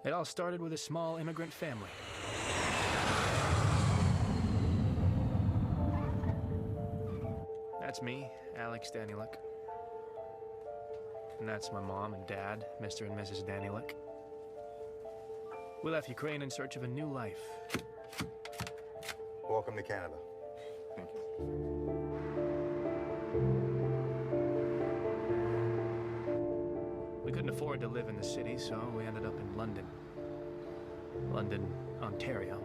It all started with a small immigrant family. That's me, Alex Danieluk. And that's my mom and dad, Mr. and Mrs. Danieluk. We left Ukraine in search of a new life. Welcome to Canada. Thank you. We couldn't afford to live in the city, so we ended up in London, Ontario.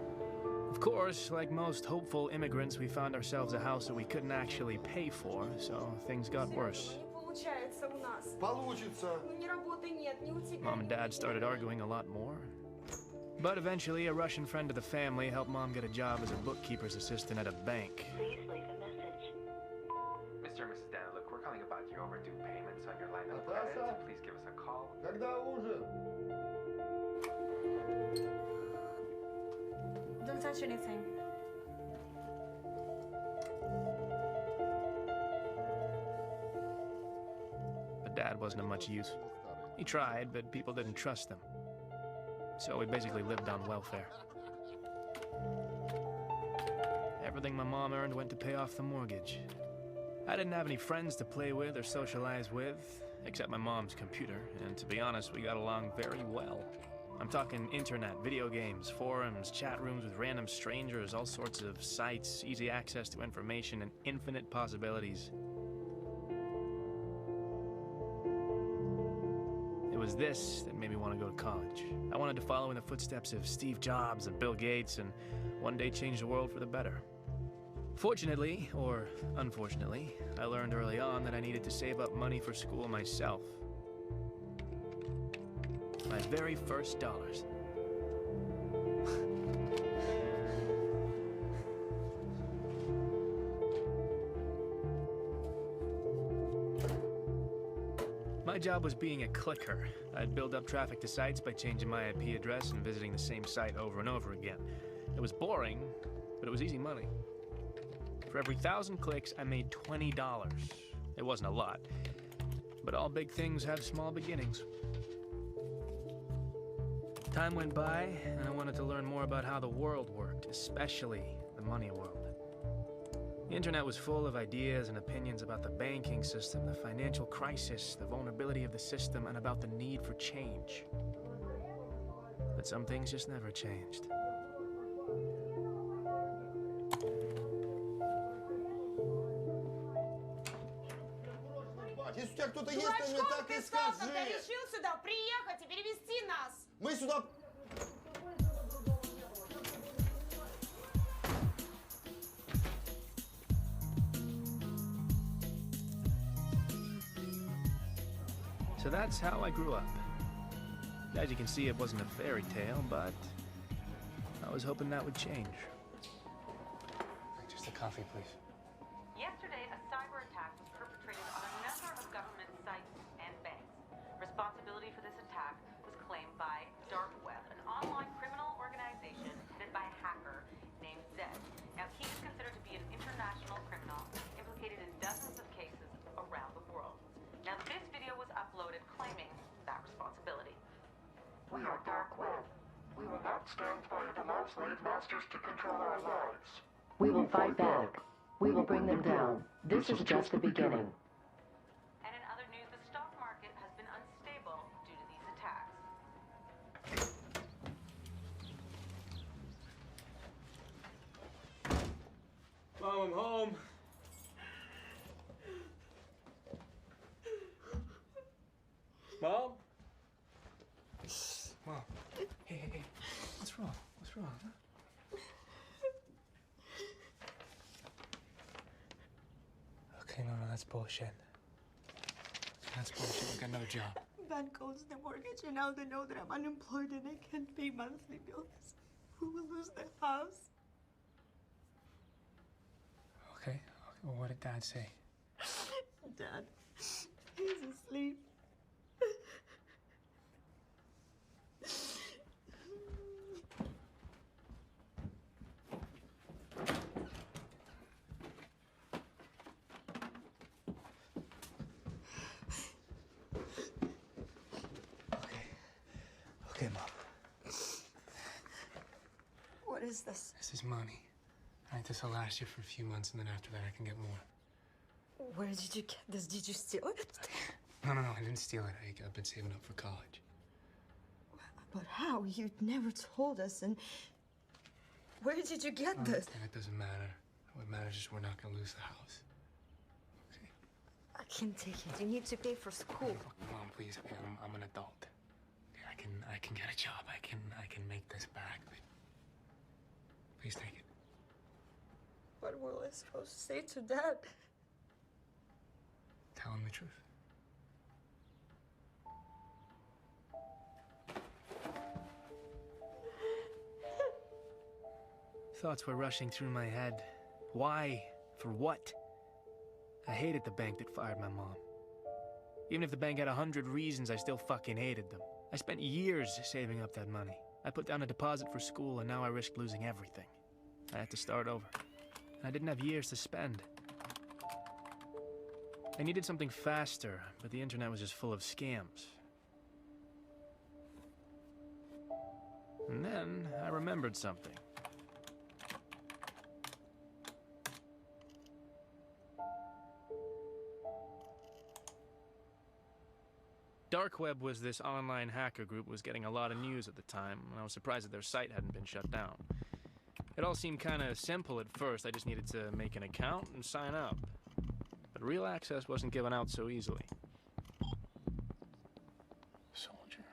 Of course, like most hopeful immigrants, we found ourselves a house that we couldn't actually pay for, so things got worse. Mom and Dad started arguing a lot more. But eventually, a Russian friend of the family helped Mom get a job as a bookkeeper's assistant at a bank. Please leave a message. Mr. and Mrs. Danieluk, we're calling about your overdue payments on your line of credit. Please give us a call. Don't touch anything. But Dad wasn't of much use. He tried, but people didn't trust him. So we basically lived on welfare. Everything my mom earned went to pay off the mortgage. I didn't have any friends to play with or socialize with, except my mom's computer, and to be honest, we got along very well. I'm talking internet, video games, forums, chat rooms with random strangers, all sorts of sites, easy access to information, and infinite possibilities. It was this that made me want to go to college. I wanted to follow in the footsteps of Steve Jobs and Bill Gates and one day change the world for the better. Fortunately, or unfortunately, I learned early on that I needed to save up money for school myself. My very first dollars. My job was being a clicker. I'd build up traffic to sites by changing my IP address and visiting the same site over and over again. It was boring, but it was easy money. For every 1,000 clicks, I made $20. It wasn't a lot, but all big things have small beginnings. Time went by, and I wanted to learn more about how the world worked, especially the money world. The internet was full of ideas and opinions about the banking system, the financial crisis, the vulnerability of the system, and about the need for change. But some things just never changed. Если у тебя кто-то есть, ты мне так и скажи. Когда решил сюда приехать и перевести нас. Мы сюда... So that's how I grew up. As you can see, it wasn't a fairy tale, but I was hoping that would change. Just a coffee, please. Yesterday, a cyber attack was perpetrated on a number of government sites and banks. Responsibility for this attack was claimed by Dark Web, an online criminal organization headed by a hacker named Zed. Now, he is considered to be an international criminal implicated in dozens of cases around the world. Now, this video was uploaded claiming that responsibility. We are Dark Web. We will not stand by and allow slave masters to control our lives. We will fight back. We will bring them down. This is just the beginning. And in other news, the stock market has been unstable due to these attacks. Mom, I'm home. Mom? Mom. Hey. What's wrong? What's wrong, huh? Okay, no, that's bullshit. That's bullshit. We got another job. Bank owes the mortgage, and now they know that I'm unemployed and I can't pay monthly bills. We will lose the house. Okay. Well, what did Dad say? Dad, he's asleep. him up. What is this? This is money. All right, this will last you for a few months, and then after that I can get more. Where did you get this? Did you steal it? No, I didn't steal it. I've been saving up for college. But how? You never told us, and where did you get this? And it doesn't matter. What matters is we're not gonna lose the house. Okay? I can't take it. You need to pay for school. Mom, please. Okay, I'm an adult. Okay, I can get a job. I can make this back. But please take it. What were I supposed to say to Dad? Tell him the truth. Thoughts were rushing through my head. Why? For what? I hated the bank that fired my mom. Even if the bank had 100 reasons, I still fucking hated them. I spent years saving up that money. I put down a deposit for school, and now I risked losing everything. I had to start over. I didn't have years to spend. I needed something faster, but the internet was just full of scams. And then I remembered something. Dark Web was this online hacker group was getting a lot of news at the time, and I was surprised that their site hadn't been shut down. It all seemed kind of simple at first. I just needed to make an account and sign up. But real access wasn't given out so easily. Soldier.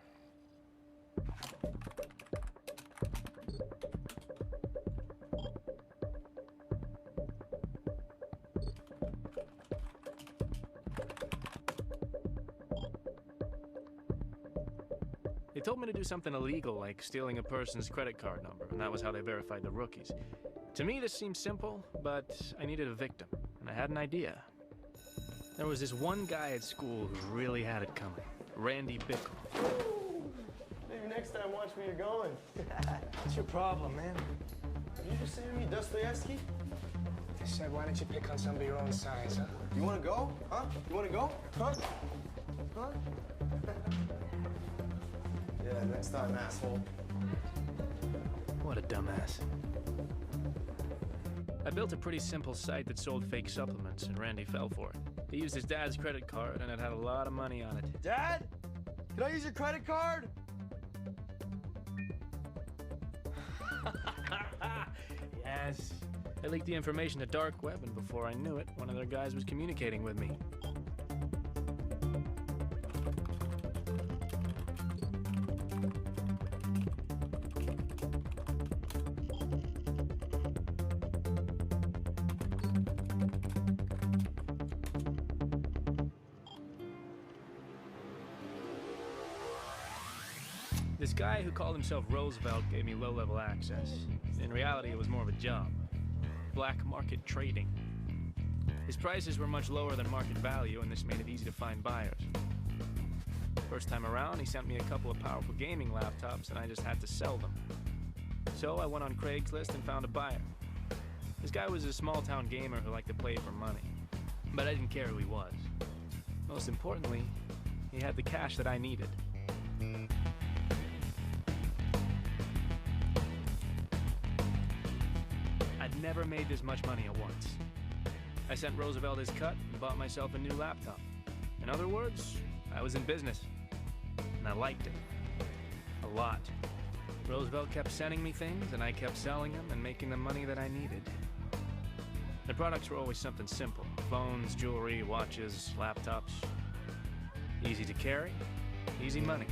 They told me to do something illegal, like stealing a person's credit card number, and that was how they verified the rookies. To me, this seemed simple, but I needed a victim, and I had an idea. There was this one guy at school who really had it coming. Randy Bickle. Maybe next time watch where you're going. What's your problem, man? Did you just say to me Dostoevsky? I said, why don't you pick on somebody your own size, huh? You wanna go? Huh? You wanna go? Huh? Huh? Yeah, next time, asshole. What a dumbass. I built a pretty simple site that sold fake supplements, and Randy fell for it. He used his dad's credit card, and it had a lot of money on it. Dad? Can I use your credit card? Yes. I leaked the information to Dark Web, and before I knew it, one of their guys was communicating with me. This guy who called himself Roosevelt gave me low-level access. In reality, it was more of a job. Black market trading. His prices were much lower than market value, and this made it easy to find buyers. First time around, he sent me a couple of powerful gaming laptops, and I just had to sell them. So I went on Craigslist and found a buyer. This guy was a small-town gamer who liked to play for money. But I didn't care who he was. Most importantly, he had the cash that I needed. I'd never made this much money at once. I sent Roosevelt his cut and bought myself a new laptop. In other words, I was in business. And I liked it. A lot. Roosevelt kept sending me things, and I kept selling them and making the money that I needed. The products were always something simple. Phones, jewelry, watches, laptops. Easy to carry, easy money.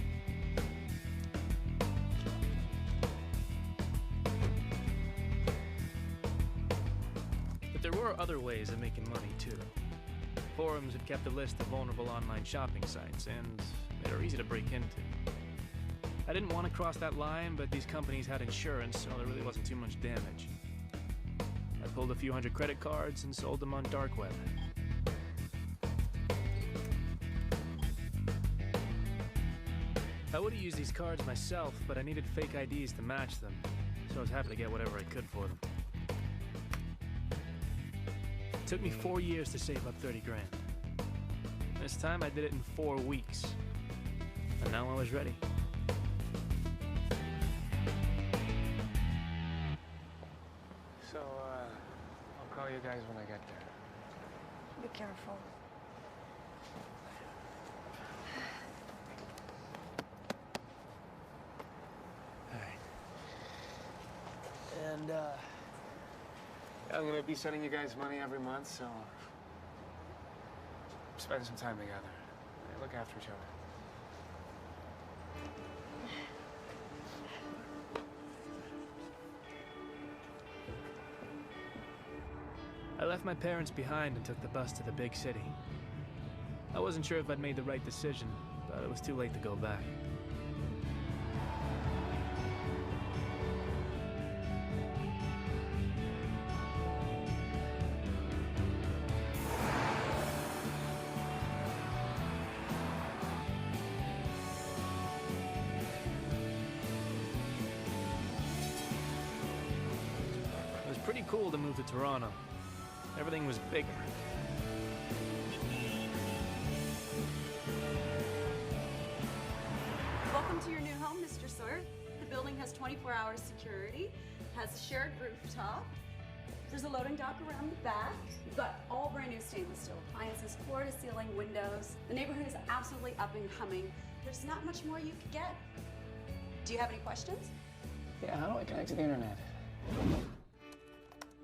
But there were other ways of making money, too. Forums had kept a list of vulnerable online shopping sites, and they were easy to break into. I didn't want to cross that line, but these companies had insurance, so there really wasn't too much damage. I pulled a few hundred credit cards and sold them on Dark Web. I would have used these cards myself, but I needed fake IDs to match them, so I was happy to get whatever I could for them. It took me 4 years to save up 30 grand. This time I did it in 4 weeks. And now I was ready. you guys when I get there. Be careful. All right. And, I'm gonna be sending you guys money every month, so spend some time together. Look after each other. I left my parents behind and took the bus to the big city. I wasn't sure if I'd made the right decision, but it was too late to go back. It was pretty cool to move to Toronto. Everything was bigger. Welcome to your new home, Mr. Sawyer. The building has 24-hour security, has a shared rooftop. There's a loading dock around the back. We've got all brand new stainless steel appliances, floor-to-ceiling windows. The neighborhood is absolutely up and coming. There's not much more you could get. Do you have any questions? Yeah, how do I connect to the internet?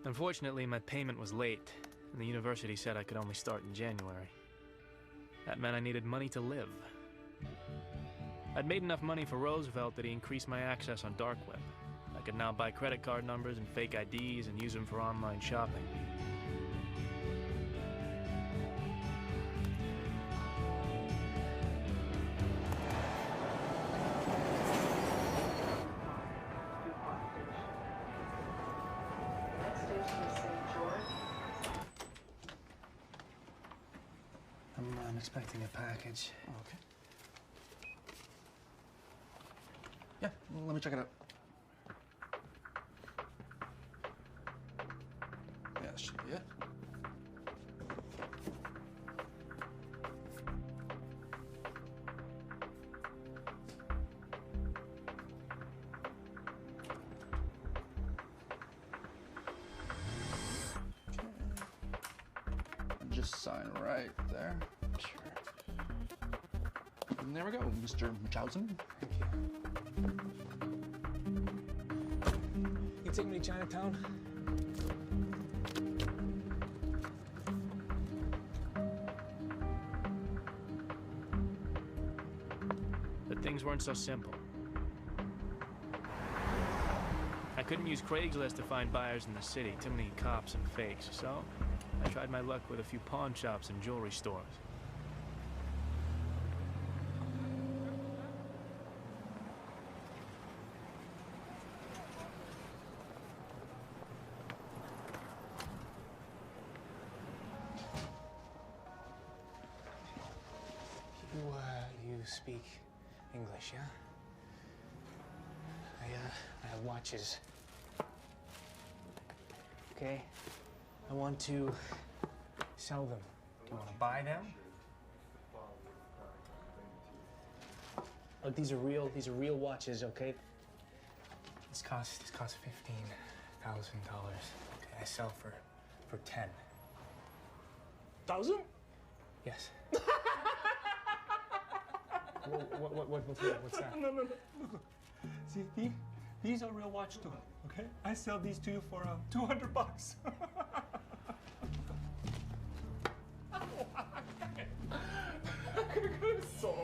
Unfortunately, my payment was late, and the university said I could only start in January. That meant I needed money to live. I'd made enough money for Roosevelt that he increased my access on dark web. I could now buy credit card numbers and fake IDs and use them for online shopping. I'm expecting a package. Oh, okay. Yeah, well, let me check it out. Yeah, that should be it. Okay. Just sign right there. Sure. And there we go, Mr. Munchausen. Thank you. You take me to Chinatown? But things weren't so simple. I couldn't use Craigslist to find buyers in the city, too many cops and fakes, so I tried my luck with a few pawn shops and jewelry stores. You speak English, yeah? I have watches. Okay? I want to sell them. Do you want to buy them? Oh, these are real watches, okay? This costs $15,000. Okay, I sell for 10. 1,000? Yes. What's that? No. See, these are real watch too, okay? I sell these to you for $200. So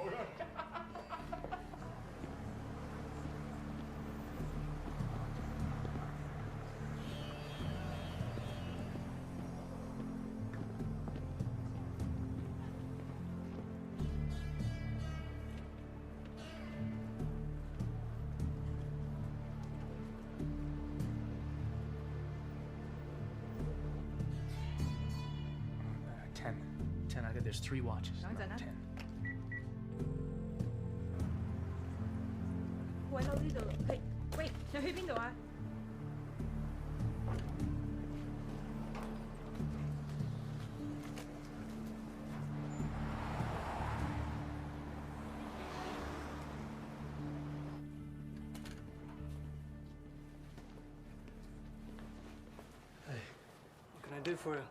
Ten. There's 3 watches. 10. 喂，到呢度。喂，你去邊度啊？ do for you?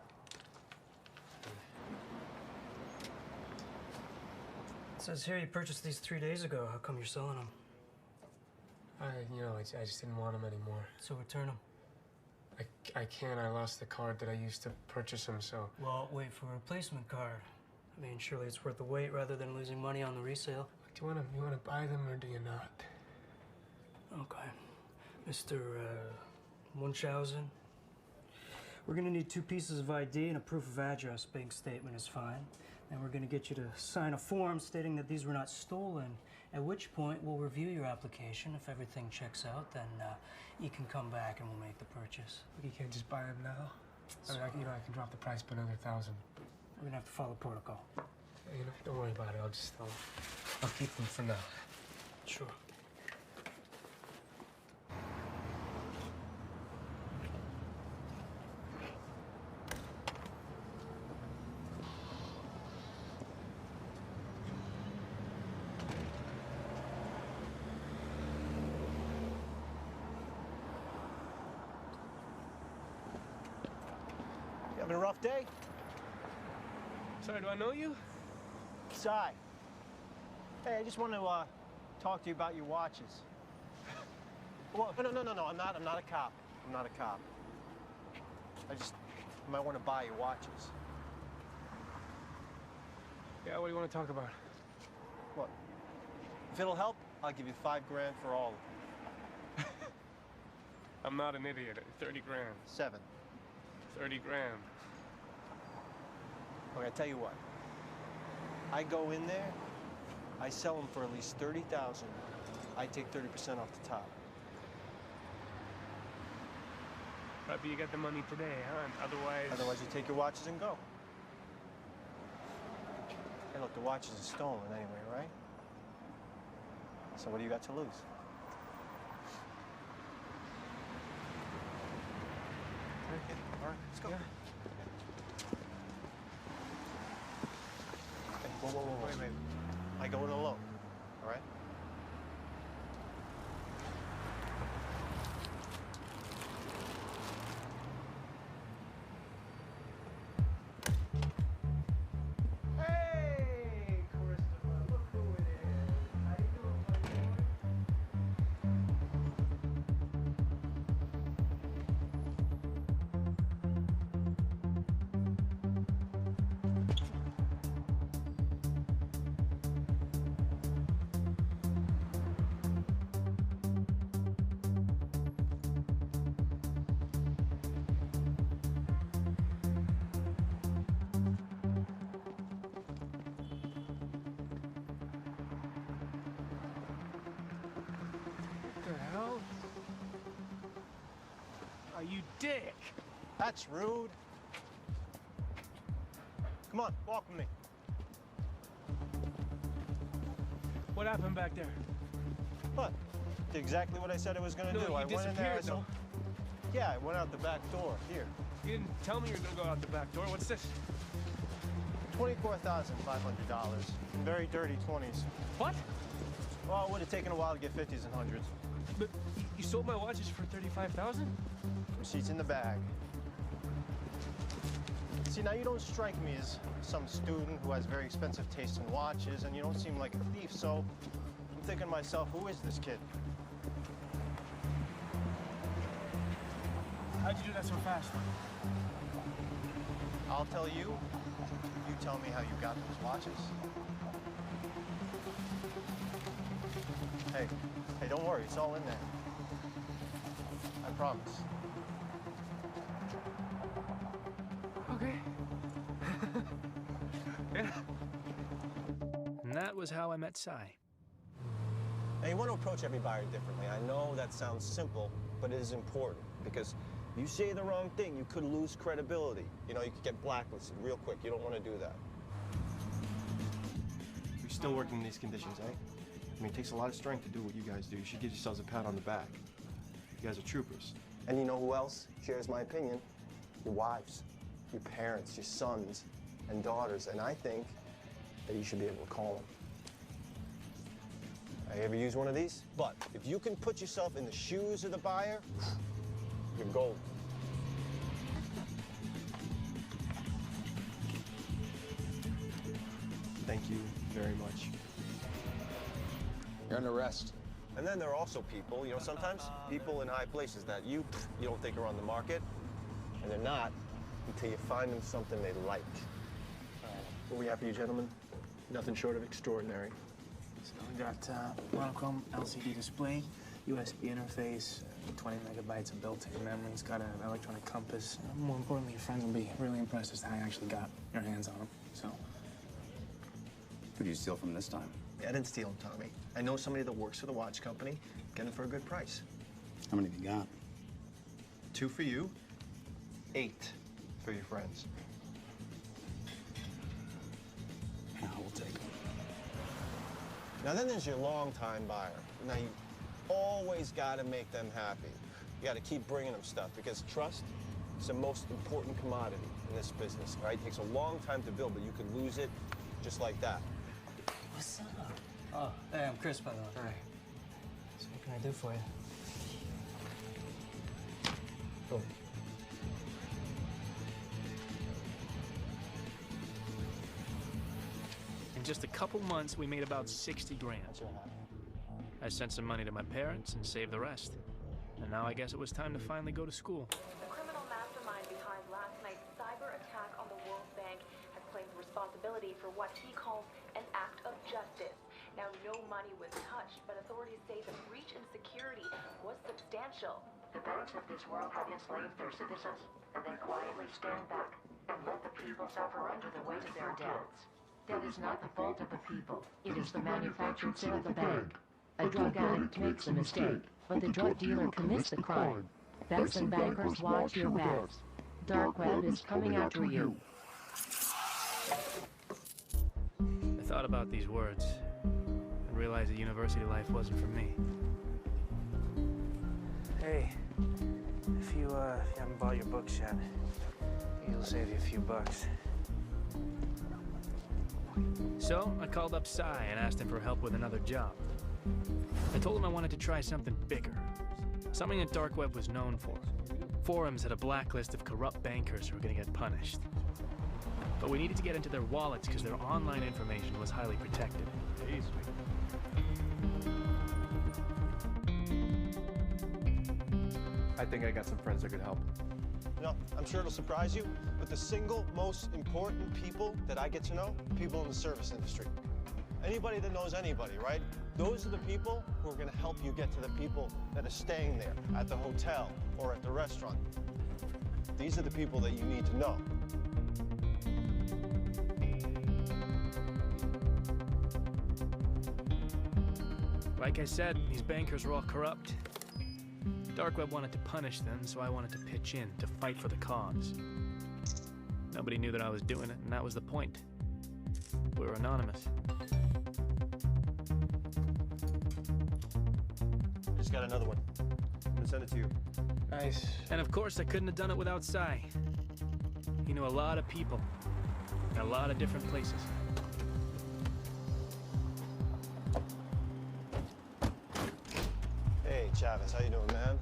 It says here you purchased these 3 days ago. How come you're selling them? I just didn't want them anymore. So return them. I can't. I lost the card that I used to purchase them, so... Well, wait for a replacement card. I mean, surely it's worth the wait rather than losing money on the resale. Do you want to buy them or do you not? Okay. Mr. Munchausen, we're gonna need 2 pieces of ID and a proof of address. Bank statement is fine. And we're gonna get you to sign a form stating that these were not stolen, at which point we'll review your application. If everything checks out, then you can come back and we'll make the purchase. You can't just buy them now? I mean, I can drop the price by another 1,000. We're gonna have to follow protocol. Don't worry about it. I'll keep them for now. Sure. Having a rough day? Sorry, do I know you? Cy. Hey, I just want to talk to you about your watches. Well, no, I'm not a cop. I'm not a cop. I might want to buy your watches. Yeah, what do you want to talk about? What? If it'll help, I'll give you $5 grand for all of them. I'm not an idiot. 30 grand. 7. 30 grand. Okay, I tell you what. I go in there, I sell them for at least $30,000. I take 30% off the top. Right, but you got the money today, huh? Otherwise you take your watches and go. Hey, look, the watches are stolen anyway, right? So what do you got to lose? Okay, all right, let's go. Yeah. Hey, whoa. Wait. I go in alone, all right? Hey, Christopher, look who it is. How you doing, my boy? You dick! That's rude. Come on, walk with me. What happened back there? What? Did exactly what I said I was gonna do. I went in there. Yeah, I went out the back door. Here. You didn't tell me you were gonna go out the back door. What's this? $24,500. Very dirty 20s. What? Well, it would have taken a while to get 50s and 100s. But you sold my watches for $35,000? Receipts in the bag. See, now you don't strike me as some student who has very expensive taste in watches, and you don't seem like a thief, so I'm thinking to myself, who is this kid? How'd you do that so fast? I'll tell you. You tell me how you got those watches. Hey, don't worry, it's all in there. I promise. Okay. Yeah. And that was how I met Cy. Now, you want to approach every buyer differently. I know that sounds simple, but it is important because if you say the wrong thing, you could lose credibility. You know, you could get blacklisted real quick. You don't want to do that. You're still working in these conditions, eh? I mean, it takes a lot of strength to do what you guys do. You should give yourselves a pat on the back. You guys are troopers. And you know who else shares my opinion? Your wives, your parents, your sons and daughters. And I think that you should be able to call them. I ever use one of these? But if you can put yourself in the shoes of the buyer, you're gold. thank you very much. You're under arrest. And then there are also people, you know, sometimes people in high places that you don't think are on the market, and they're not until you find them something they like. What we have for you, gentlemen? Nothing short of extraordinary. So we got monochrome LCD display, USB interface, 20 megabytes of built-in memory. It's got an electronic compass. More importantly, your friends will be really impressed as to how you actually got your hands on them. So, Who did you steal from this time? I didn't steal them, Tommy. I know somebody that works for the watch company. Get them for a good price. How many have you got? 2 for you, 8 for your friends. Yeah, we'll take them. Now then there's your long-time buyer. Now you always got to make them happy. You got to keep bringing them stuff because trust is the most important commodity in this business, right? It takes a long time to build, but you could lose it just like that. What's up? Oh, hey, I'm Chris, by the way. Hi. So what can I do for you? Oh. in just a couple months, we made about 60 grand. I sent some money to my parents and saved the rest. And now I guess it was time to finally go to school. The criminal mastermind behind last night's cyber attack on the World Bank has claimed responsibility for what he calls an act of justice. Now, no money was touched, but authorities say the breach in security was substantial. The banks of this world have enslaved their citizens, and they quietly stand back and let the people suffer under the weight of their debts. That is not the fault of the people. It is the manufactured sin of the bank. A drug addict makes a mistake, but the drug dealer commits the crime. Banks and bankers, watch your backs. Dark web is coming after you. I thought about these words and realized that university life wasn't for me. Hey, if you haven't bought your books yet, it'll save you a few bucks. So I called up Cy and asked him for help with another job. I told him I wanted to try something bigger, something that dark web was known for. Forums had a blacklist of corrupt bankers who were going to get punished. But we needed to get into their wallets because their online information was highly protected. I think I got some friends that could help. You know, I'm sure it'll surprise you, but the single most important people that I get to know, people in the service industry. Anybody that knows anybody, right? Those are the people who are going to help you get to the people that are staying there at the hotel or at the restaurant. These are the people that you need to know. Like I said, these bankers were all corrupt. Dark web wanted to punish them, so I wanted to pitch in to fight for the cause. Nobody knew that I was doing it, and that was the point. We were anonymous. I just got another one. I'm gonna send it to you. Nice. And of course, I couldn't have done it without Cy. He knew a lot of people in a lot of different places. Hey, Chavez, how you doing, man?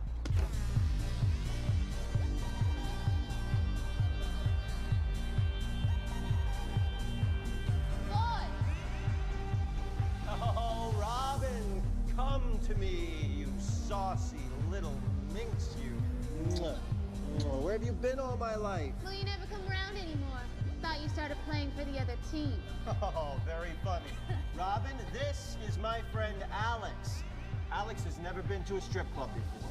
Oh, Robin, come to me, you saucy little minx, you. Mwah. Mwah. Where have you been all my life? Well, you never come around anymore. Thought you started playing for the other team. Oh, very funny. Robin, this is my friend Alex. Alex has never been to a strip club before.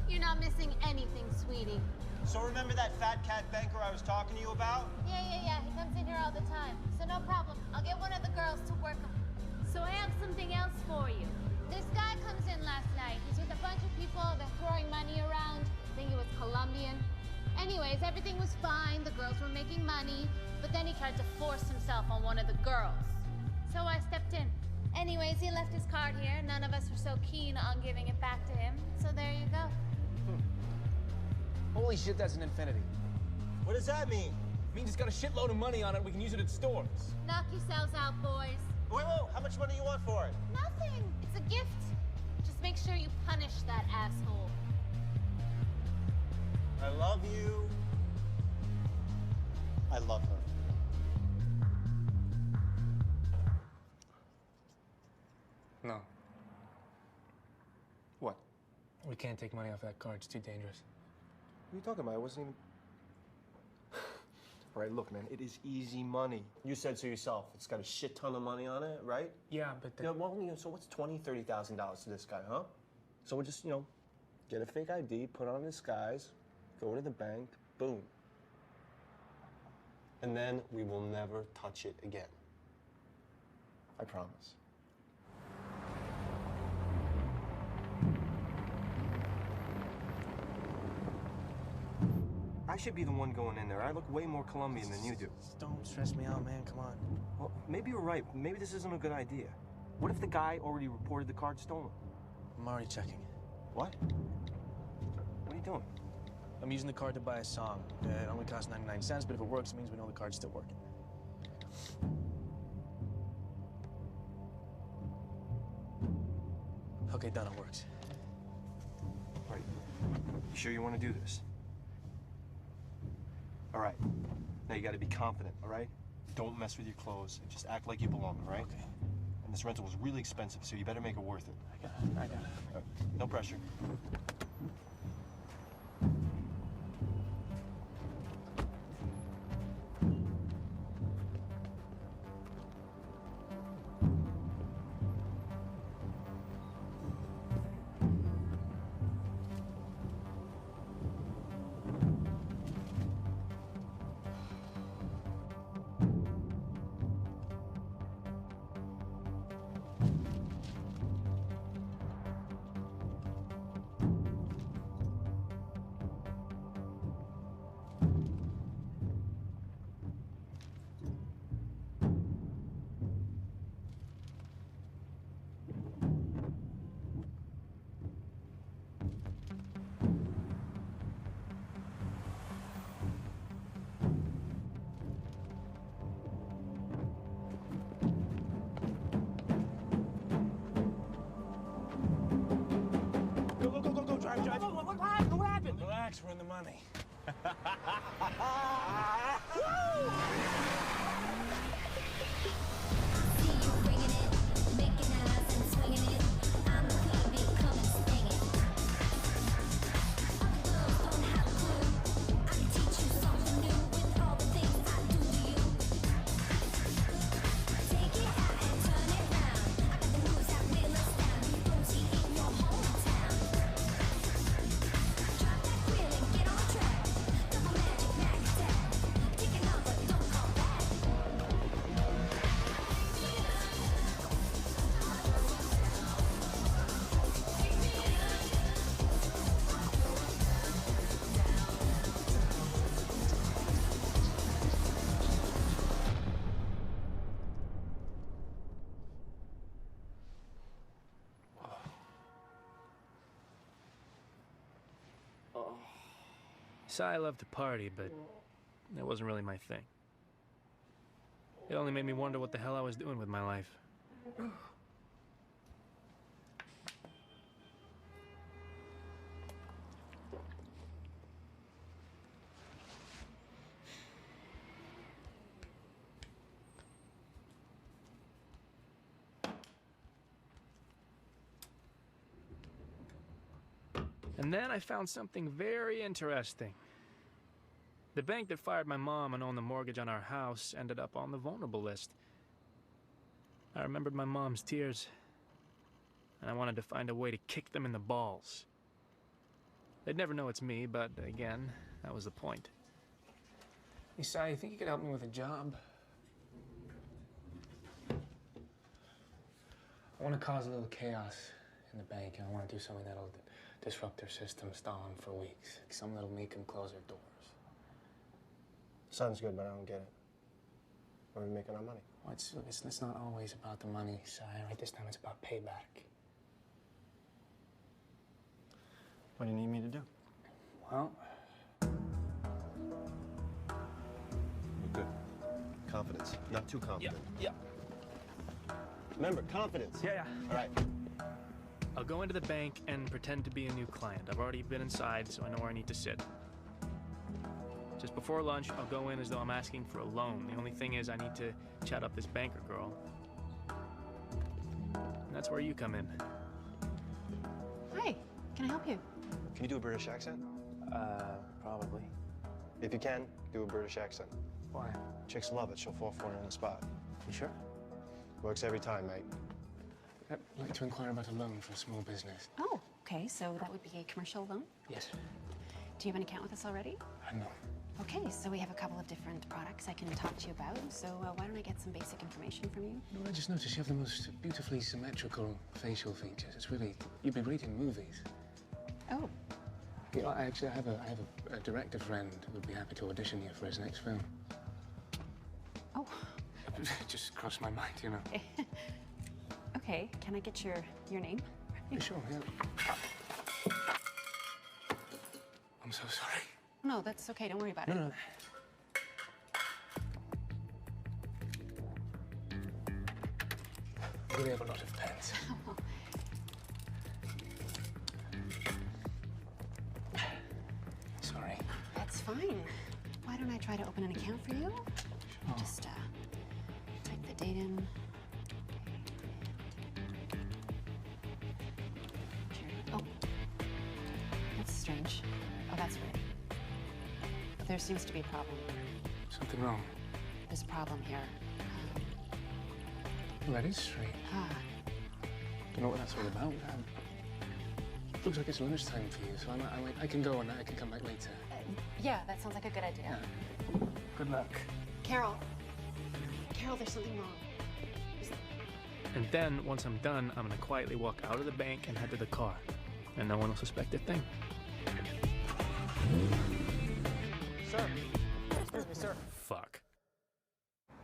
You're not missing anything, sweetie. So remember that fat cat banker I was talking to you about? Yeah. He comes in here all the time. So no problem. I'll get one of the girls to work him. So I have something else for you. This guy comes in last night. He's with a bunch of people. They're throwing money around. I think he was Colombian. Anyways, everything was fine. The girls were making money. But then he tried to force himself on one of the girls. So I stepped in. Anyways, he left his card here. None of us were so keen on giving it back to him. So there you go. Holy shit, that's an infinity. What does that mean? It means it's got a shitload of money on it. We can use it at stores. Knock yourselves out, boys. Whoa, how much money you want for it? Nothing. It's a gift. Just make sure you punish that asshole. I love you. I love her. No. What? We can't take money off that card. It's too dangerous. What are you talking about? I wasn't even... All right, look, man, it is easy money. You said so yourself. It's got a shit ton of money on it, right? Yeah, but... Yeah, well, so what's $20,000, $30,000 to this guy, huh? So we'll just, get a fake ID, put on a disguise, go to the bank, boom. And then we will never touch it again. I promise. I should be the one going in there. I look way more Colombian than you do. Don't stress me out, man. Come on. Well, maybe you're right. Maybe this isn't a good idea. What if the guy already reported the card stolen? I'm already checking. What? What are you doing? I'm using the card to buy a song. It only costs 99 cents, but if it works, it means we know the card's still working. Okay, done. It works. All right. You sure you want to do this? All right. Now you got to be confident, all right? Don't mess with your clothes. Just act like you belong, all right? Okay. And this rental was really expensive, so you better make it worth it. I got it. I got it. All right. No pressure. What happened? Relax, we're in the money. So I love to party, but that wasn't really my thing. It only made me wonder what the hell I was doing with my life. And then I found something very interesting. The bank that fired my mom and owned the mortgage on our house ended up on the vulnerable list. I remembered my mom's tears, and I wanted to find a way to kick them in the balls. They'd never know it's me, but again, that was the point. Hey, Si, you think you could help me with a job? I want to cause a little chaos in the bank, and I want to do something that'll disrupt their system, stall them for weeks. Something that'll make them close their doors. Sounds good, but I don't get it. Where are we making our money? Well, it's not always about the money, Si. Right? This time it's about payback. What do you need me to do? Well... Good. Confidence. Not too confident. Yeah. Remember, confidence. Yeah. All right. I'll go into the bank and pretend to be a new client. I've already been inside, so I know where I need to sit. Just before lunch, I'll go in as though I'm asking for a loan. The only thing is I need to chat up this banker girl. that's where you come in. Hi, can I help you? Can you do a British accent? Probably. If you can, do a British accent. Why? Chicks love it. She'll fall for it on the spot. You sure? Works every time, mate. I'd like to inquire about a loan for a small business. Oh, okay, so that would be a commercial loan? Yes. Do you have an account with us already? No. Okay, so we have a couple of different products I can talk to you about. So why don't I get some basic information from you? No, I just noticed you have the most beautifully symmetrical facial features. It's really, you'd be great in movies. Oh. You know, I have a director friend who would be happy to audition you for his next film. Oh. It just crossed my mind, you know. Okay, can I get your name? Sure, yeah. I'm so sorry. No, that's okay. Don't worry about it. No. I really have a lot of pens. Sorry. That's fine. Why don't I try to open an account for you? Sure. Just type the date in. Sure. Oh, that's strange. Oh, that's weird. There seems to be a problem. Something wrong? There's a problem here. Well, that is strange. Don't know what that's all about. Looks like it's lunchtime for you, so I can go and I can come back later. Yeah, that sounds like a good idea. Yeah. Good luck. Carol, there's something wrong. And then, once I'm done, I'm gonna quietly walk out of the bank and head to the car. And no one will suspect a thing. Sir, excuse me, sir. Fuck.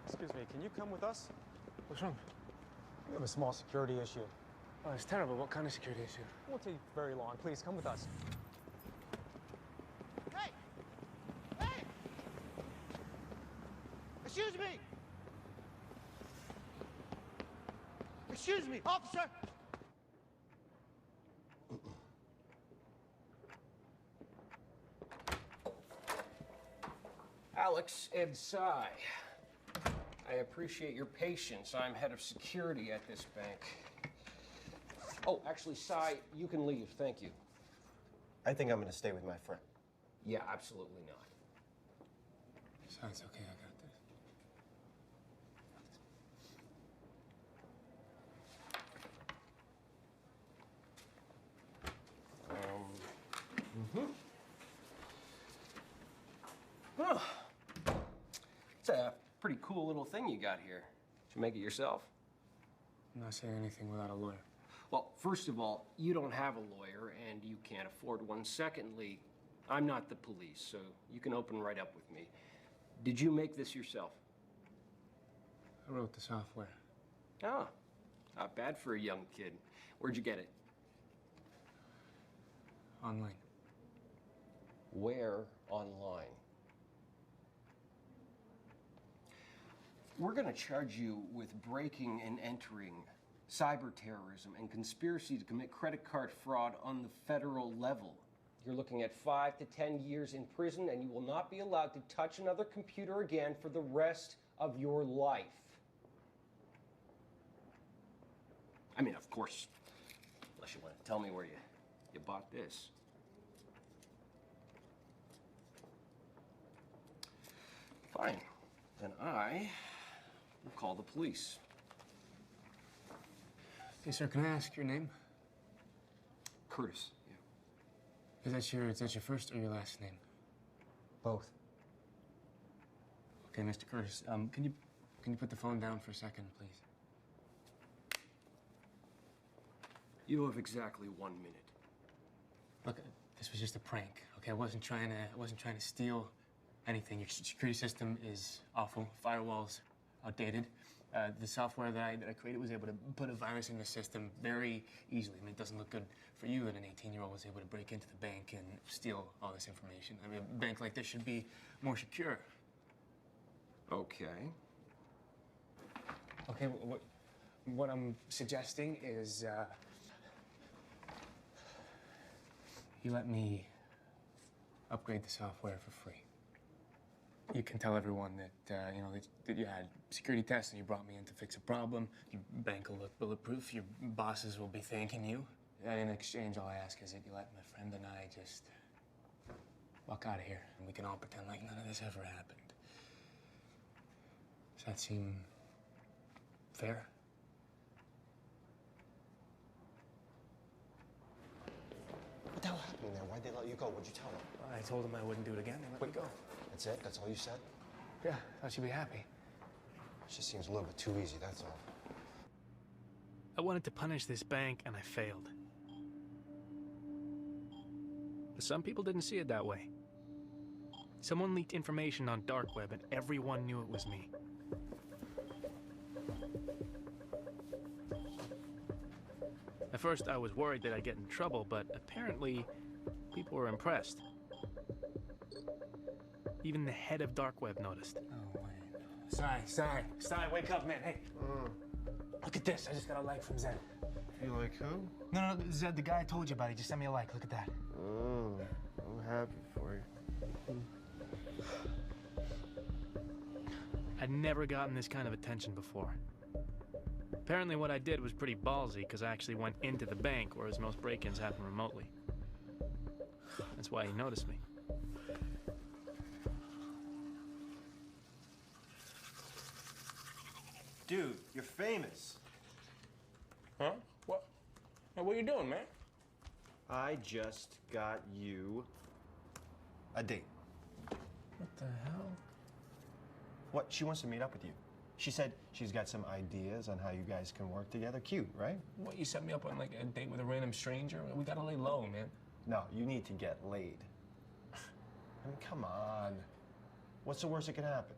Excuse me, can you come with us? What's wrong? We have a small security issue. Oh, it's terrible. What kind of security issue? It won't take very long. Please, come with us. Hey! Hey! Excuse me! Excuse me, officer! Alex and Cy. I appreciate your patience. I'm head of security at this bank. Oh, actually, Cy, you can leave. Thank you. I think I'm going to stay with my friend. Yeah, absolutely not. Sounds okay. I got this. Oh. It's a pretty cool little thing you got here. Did you make it yourself? I'm not saying anything without a lawyer. Well, first of all, you don't have a lawyer and you can't afford one. Secondly, I'm not the police, so you can open right up with me. Did you make this yourself? I wrote the software. Ah, not bad for a young kid. Where'd you get it? Online. Where online? We're gonna charge you with breaking and entering, cyber terrorism, and conspiracy to commit credit card fraud on the federal level. You're looking at 5 to 10 years in prison, and you will not be allowed to touch another computer again for the rest of your life. I mean, of course, unless you want to tell me where you bought this. Fine. Then I will call the police. Hey, sir, can I ask your name? Curtis, yeah. Is that your first or your last name? Both. Okay, Mr. Curtis, can you put the phone down for a second, please? You have exactly 1 minute. Look, this was just a prank. Okay, I wasn't trying to steal anything. Your security system is awful. Firewall's outdated. The software that I created was able to put a virus in the system very easily. I mean, it doesn't look good for you that an 18-year-old was able to break into the bank and steal all this information. I mean, a bank like this should be more secure. Okay. Okay, what I'm suggesting is you let me upgrade the software for free. You can tell everyone that, you know, that you had security tests and you brought me in to fix a problem. Your bank will look bulletproof. Your bosses will be thanking you. And in exchange, all I ask is that you let my friend and I just walk out of here and we can all pretend like none of this ever happened. Does that seem fair? What the hell happened there? Why'd they let you go? What'd you tell them? Well, I told them I wouldn't do it again. They let me go. That's it? That's all you said? Yeah, thought you'd be happy. It just seems a little bit too easy, that's all. I wanted to punish this bank, and I failed. But some people didn't see it that way. Someone leaked information on dark web, and everyone knew it was me. At first, I was worried that I'd get in trouble, but apparently, people were impressed. Even the head of dark web noticed. Oh, wait. Sorry, wake up, man. Hey. Look at this. I just got a like from Zed. You like who? No, Zed, the guy I told you about. He just sent me a like. Look at that. Oh, I'm happy for you. I'd never gotten this kind of attention before. Apparently what I did was pretty ballsy because I actually went into the bank, whereas most break-ins happen remotely. That's why he noticed me. Dude, you're famous. Huh? What? Hey, what are you doing, man? I just got you a date. What the hell? What? She wants to meet up with you. She said she's got some ideas on how you guys can work together. Cute, right? What, you set me up on like a date with a random stranger? We gotta lay low, man. No, you need to get laid. I mean, come on. What's the worst that can happen?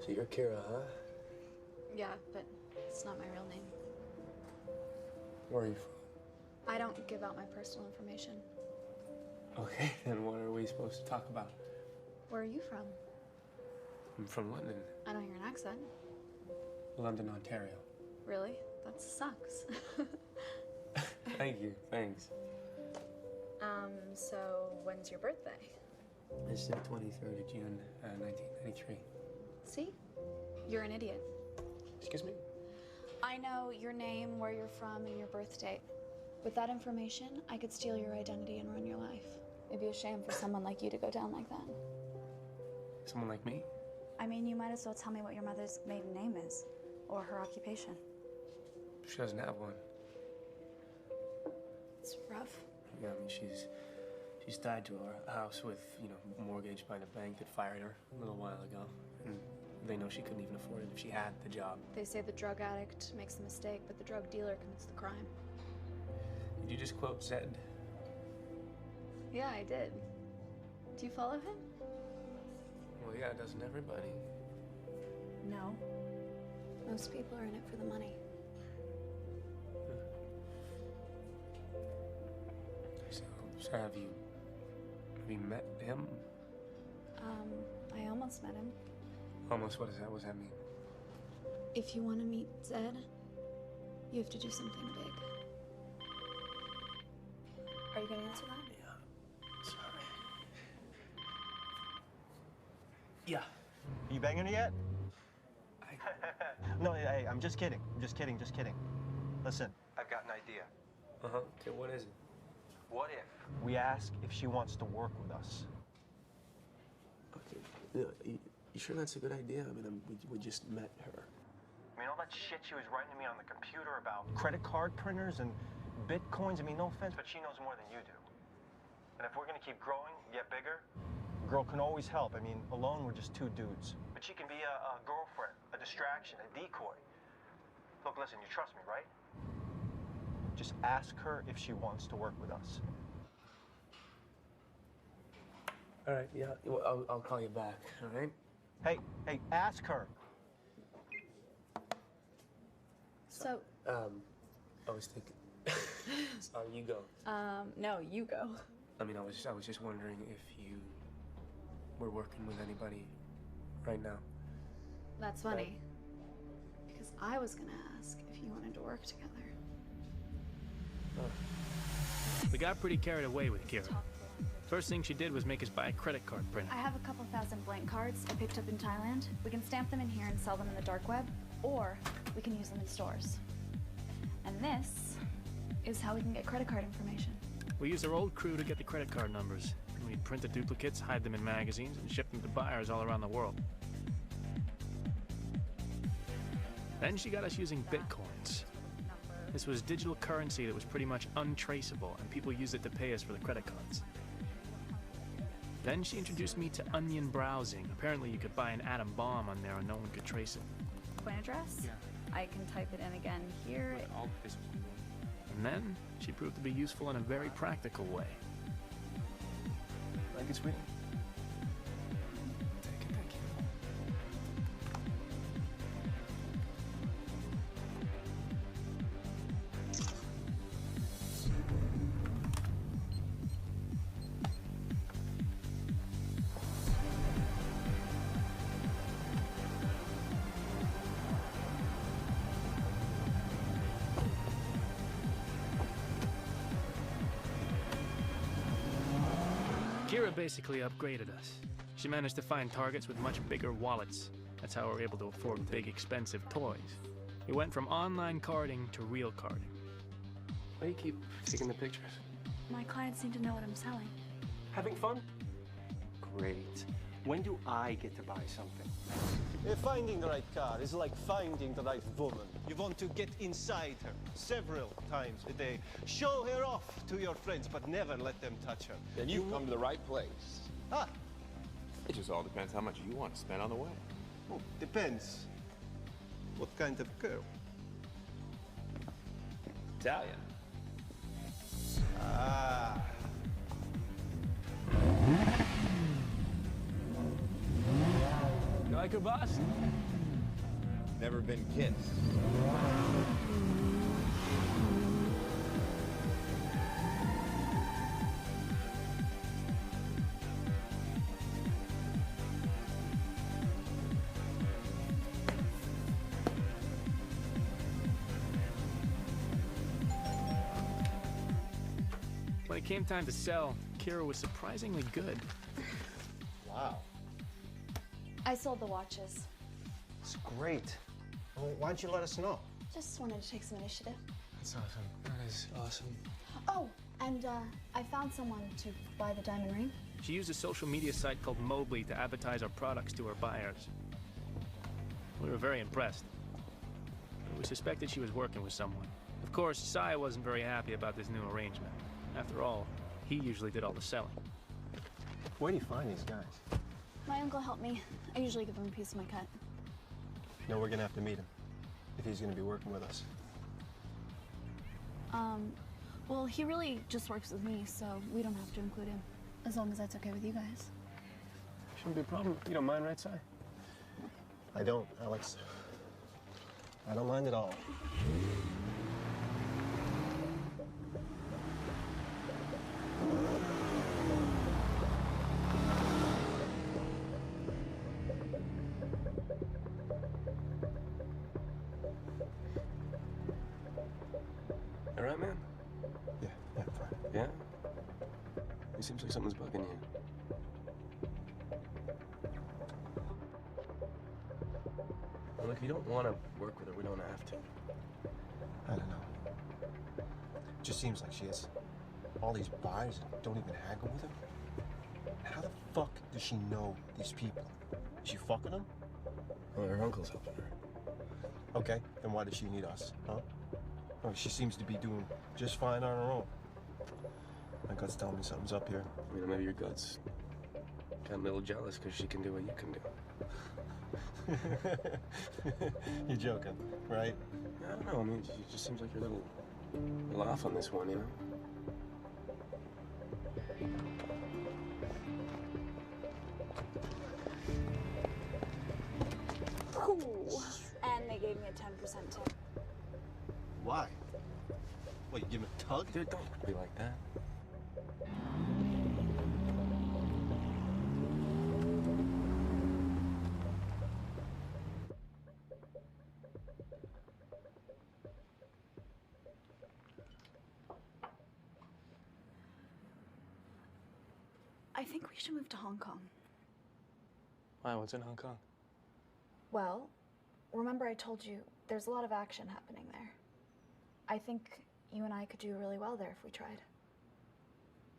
So you're Kira, huh? Yeah, but it's not my real name. Where are you from? I don't give out my personal information. Okay, then what are we supposed to talk about? Where are you from? I'm from London. I don't hear an accent. London, Ontario. Really? That sucks. Thank you, thanks. So when's your birthday? It's the 23rd of June, 1993. See? You're an idiot. Excuse me? I know your name, where you're from, and your birth date. With that information, I could steal your identity and run your life. It'd be a shame for someone like you to go down like that. Someone like me? I mean, you might as well tell me what your mother's maiden name is, or her occupation. She doesn't have one. It's rough. Yeah, I mean, she's tied to her house with, you know, mortgage by the bank that fired her a little while ago. And they know she couldn't even afford it if she had the job. They say the drug addict makes the mistake, but the drug dealer commits the crime. Did you just quote Zed? Yeah, I did. Do you follow him? Well, yeah, doesn't everybody? No. Most people are in it for the money. So have you met him? I almost met him. Almost, what is that? What does that mean? If you want to meet Zed, you have to do something big. Are you gonna answer that? Yeah. Sorry. Yeah. You banging her yet? No, hey, I'm just kidding. I'm just kidding, just kidding. Listen, I've got an idea. Uh-huh. Okay, what is it? What if we ask if she wants to work with us? Okay. You sure that's a good idea? I mean, we just met her. I mean, all that shit she was writing to me on the computer about credit card printers and bitcoins, I mean, no offense, but she knows more than you do. And if we're gonna keep growing, get bigger, a girl can always help. I mean, alone, we're just two dudes. But she can be a girlfriend, a distraction, a decoy. Look, listen, you trust me, right? Just ask her if she wants to work with us. All right, yeah, well, I'll call you back, all right? Hey, ask her. So, I was thinking, sorry, you go. no, you go. I mean, I was just wondering if you were working with anybody right now. That's funny. Because I was gonna ask if you wanted to work together. We got pretty carried away with Kira. First thing she did was make us buy a credit card printer. I have a couple thousand blank cards I picked up in Thailand. We can stamp them in here and sell them in the dark web, or we can use them in stores. And this is how we can get credit card information. We used our old crew to get the credit card numbers. We'd print the duplicates, hide them in magazines, and ship them to buyers all around the world. Then she got us using bitcoins. This was digital currency that was pretty much untraceable, and people used it to pay us for the credit cards. Then she introduced me to onion browsing. Apparently you could buy an atom bomb on there and no one could trace it. Coin address? Yeah. I can type it in again here. And then she proved to be useful in a very practical way. Like it, sweetie? Kira basically upgraded us. She managed to find targets with much bigger wallets. That's how we're able to afford big, expensive toys. We went from online carding to real carding. Why do you keep taking the pictures? My clients need to know what I'm selling. Having fun? Great. When do I get to buy something? Finding the right car is like finding the right woman. You want to get inside her several times a day. Show her off to your friends, but never let them touch her. Then you've come to the right place. Ah, It just all depends how much you want to spend on the way. well, depends. What kind of girl? Italian. Ah. You like her, boss? Never been kissed. When it came time to sell, Kira was surprisingly good. Wow. I sold the watches. It's great. Well, why don't you let us know? Just wanted to take some initiative. That's awesome. That is awesome. Oh, and I found someone to buy the diamond ring. She used a social media site called Mobley to advertise our products to her buyers. We were very impressed. But we suspected she was working with someone. Of course, Sai wasn't very happy about this new arrangement. After all, he usually did all the selling. Where do you find these guys? My uncle helped me. I usually give him a piece of my cut. No, we're gonna have to meet him if he's gonna be working with us. Well, he really just works with me, so we don't have to include him. As long as that's okay with you guys. Shouldn't be a problem. You don't mind, right, Sai? I don't, Alex. I don't mind at all. All right, man? Yeah, fine. Yeah? It seems like something's bugging you. Well, look, if you don't want to work with her, we don't have to. I don't know. It just seems like she has all these buyers and don't even haggle with her. How the fuck does she know these people? Is she fucking them? Well, her uncle's helping her. Okay, then why does she need us, huh? Oh, she seems to be doing just fine on her own. My gut's telling me something's up here. I mean, maybe your gut's kind of a little jealous because she can do what you can do. You're joking, right? I don't know. I mean, it just seems like you're a little off on this one, you know? Cool. And they gave me a 10% tip. Why? What, you give him a tug? Dude, don't be like that. I think we should move to Hong Kong. Why? What's in Hong Kong? Well, remember I told you there's a lot of action happening there. I think you and I could do really well there if we tried.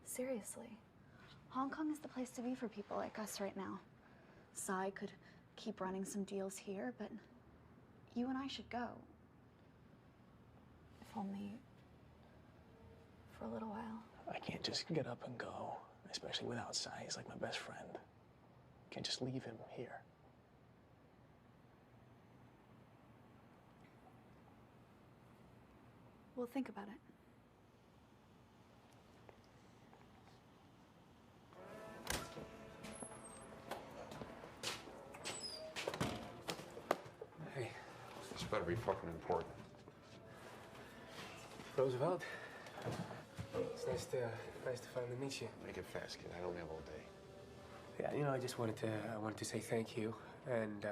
Seriously. Hong Kong is the place to be for people like us right now. Sai could keep running some deals here, but you and I should go. If only for a little while. I can't just get up and go, especially without Sai. He's like my best friend. Can't just leave him here. We'll think about it. Hey. This better be fucking important. Roosevelt. It's nice to finally meet you. Make it fast, kid. I don't have all day. Yeah, you know, I just wanted to say thank you and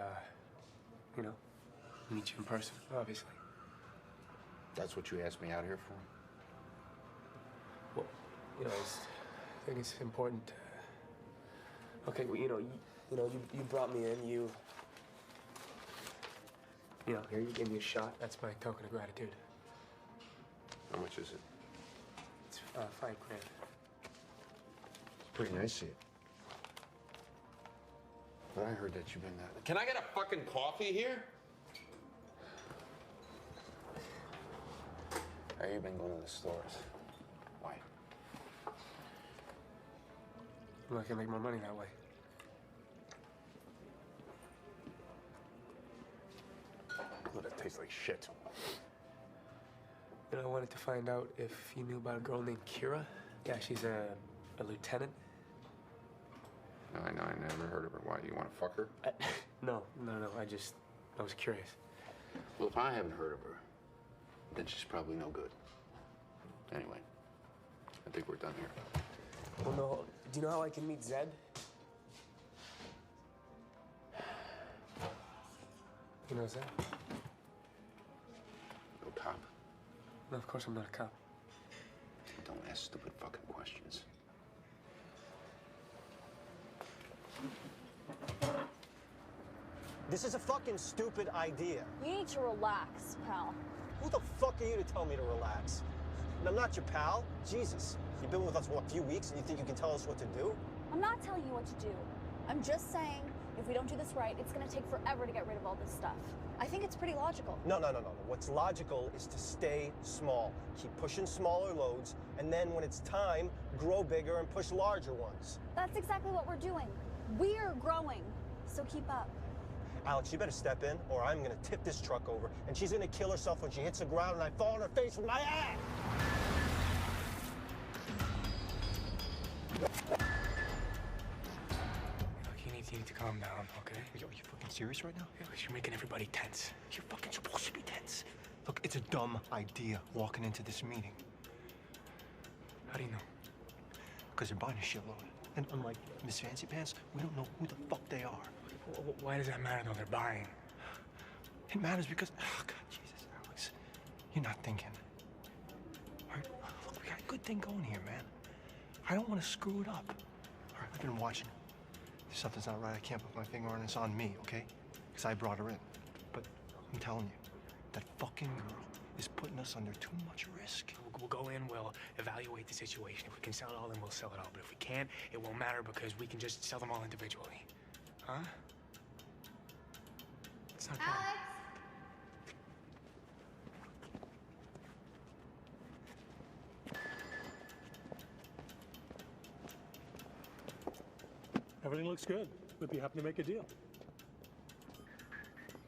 you know, meet you in person, obviously. That's what you asked me out here for? Well, you know, I think it's important. Okay, well, you brought me in. You know, here, you gave me a shot. That's my token of gratitude. How much is it? It's $5 grand. It's pretty nice of you. But I heard that you've been that. Can I get a fucking coffee here? How you been going to the stores? Why? Well, I can make more money that way. Well, that tastes like shit. You know, I wanted to find out if you knew about a girl named Kira. Yeah, she's a lieutenant. No, I know. I never heard of her. Why? Do you want to fuck her? No. I was curious. Well, if I haven't heard of her, then she's probably no good. Anyway, I think we're done here. Well, no. Do you know how I can meet Zed? You know Zed? No cop. No, of course I'm not a cop. Don't ask stupid fucking questions. This is a fucking stupid idea. You need to relax, pal. Who the fuck are you to tell me to relax? And I'm not your pal. Jesus. You've been with us, what, a few weeks, and you think you can tell us what to do? I'm not telling you what to do. I'm just saying, if we don't do this right, it's gonna take forever to get rid of all this stuff. I think it's pretty logical. No. What's logical is to stay small. Keep pushing smaller loads, and then when it's time, grow bigger and push larger ones. That's exactly what we're doing. We're growing, so keep up. Alex, you better step in, or I'm gonna tip this truck over, and she's gonna kill herself when she hits the ground and I fall on her face with my ass! Look, you need to calm down, okay? Are you fucking serious right now? Yeah, you're making everybody tense. You're fucking supposed to be tense. Look, it's a dumb idea walking into this meeting. How do you know? Because they're buying a shitload. And unlike Miss Fancy Pants, we don't know who the fuck they are. Why does that matter, though? They're buying. It matters because, oh, God, Jesus, Alex, you're not thinking. All right, look, we got a good thing going here, man. I don't want to screw it up. All right, I've been watching. If something's not right, I can't put my finger on it. It's on me, okay? Because I brought her in. But I'm telling you, that fucking girl is putting us under too much risk. We'll go in, we'll evaluate the situation. If we can sell it all, then we'll sell it all. But if we can't, it won't matter because we can just sell them all individually. Huh? It's not bad. Alex! Everything looks good. We'd be happy to make a deal.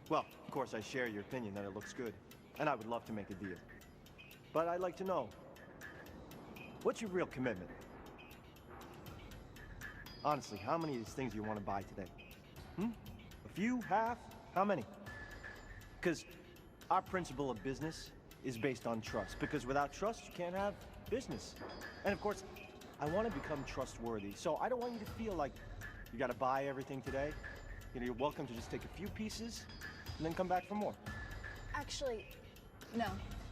Well, of course, I share your opinion that it looks good, and I would love to make a deal. But I'd like to know, what's your real commitment? Honestly, how many of these things do you want to buy today? A few? Half? How many? Because our principle of business is based on trust. Because without trust, you can't have business. And of course, I want to become trustworthy. So I don't want you to feel like you got to buy everything today. You know, you're welcome to just take a few pieces and then come back for more. Actually, no.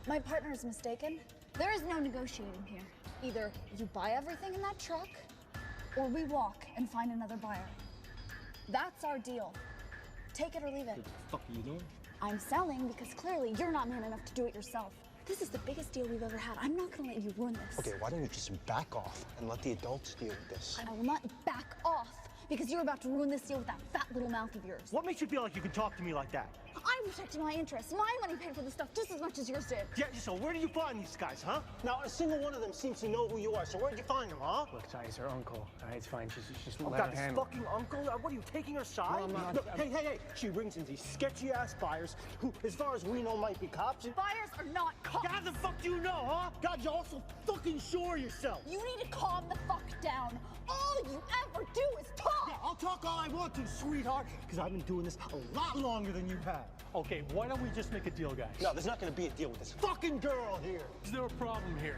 My partner is mistaken. There is no negotiating here. Either you buy everything in that truck, or we walk and find another buyer. That's our deal. Take it or leave it. What the fuck are you doing? I'm selling because clearly you're not man enough to do it yourself. This is the biggest deal we've ever had. I'm not gonna let you ruin this. Okay, why don't you just back off and let the adults deal with this? I will not back off because you're about to ruin this deal with that fat little mouth of yours. What makes you feel like you can talk to me like that? I'm protecting my interests. My money paid for this stuff just as much as yours did. Yeah, so where do you find these guys, huh? Now, a single one of them seems to know who you are, so where'd you find them, huh? Look, sorry, it's her uncle. All right, it's fine. Just Oh, let God, her this handle it. fucking uncle? What are you, taking her side? No, I'm not. Look, hey. She brings in these sketchy-ass buyers who, as far as we know, might be cops. Buyers are not cops. How the fuck do you know, huh? God, you're also fucking sure of yourself. You need to calm the fuck down. All you ever do is talk. Yeah, I'll talk all I want to, sweetheart, because I've been doing this a lot longer than you have. Okay, why don't we just make a deal, guys? No, there's not gonna be a deal with this fucking girl here. Is there a problem here?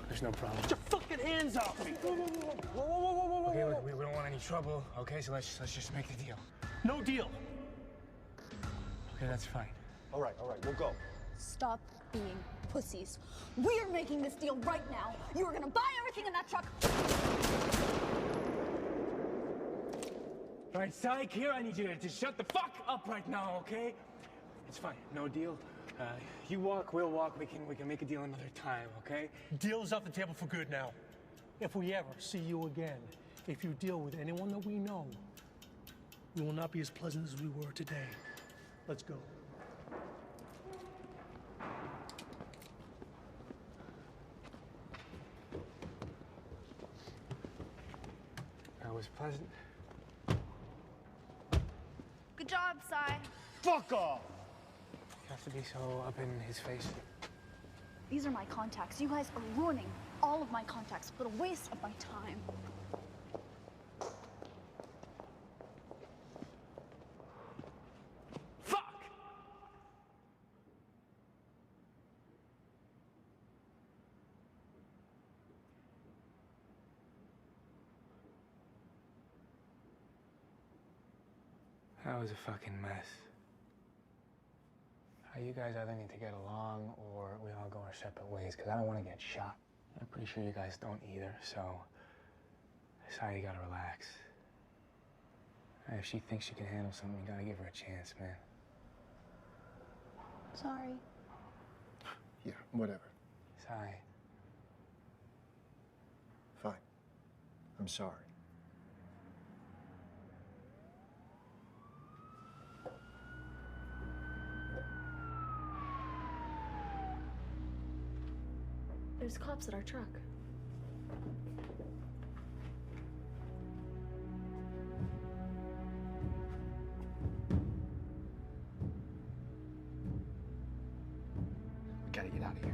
There's no problem. Get your fucking hands off me! Whoa. Okay, look, we don't want any trouble, okay? So let's just make the deal. No deal. Okay, that's fine. All right, we'll go. Stop being pussies. We are making this deal right now. You are gonna buy everything in that truck. All right, Psych, here, I need you to shut the fuck up right now, okay? It's fine, no deal. You walk, we'll walk. We can make a deal another time, okay? Deal's off the table for good now. If we ever see you again, if you deal with anyone that we know, we will not be as pleasant as we were today. Let's go. That was pleasant. Good job, Cy. Fuck off! You have to be so up in his face. These are my contacts. You guys are ruining all of my contacts. What a waste of my time. Fuck! That was a fucking mess. You guys either need to get along or we all go our separate ways, because I don't want to get shot. I'm pretty sure you guys don't either, so sorry, you gotta relax. If she thinks she can handle something, you gotta give her a chance, man. Sorry. Yeah, whatever. Sorry. Fine. I'm sorry. There's cops at our truck. We gotta get out of here.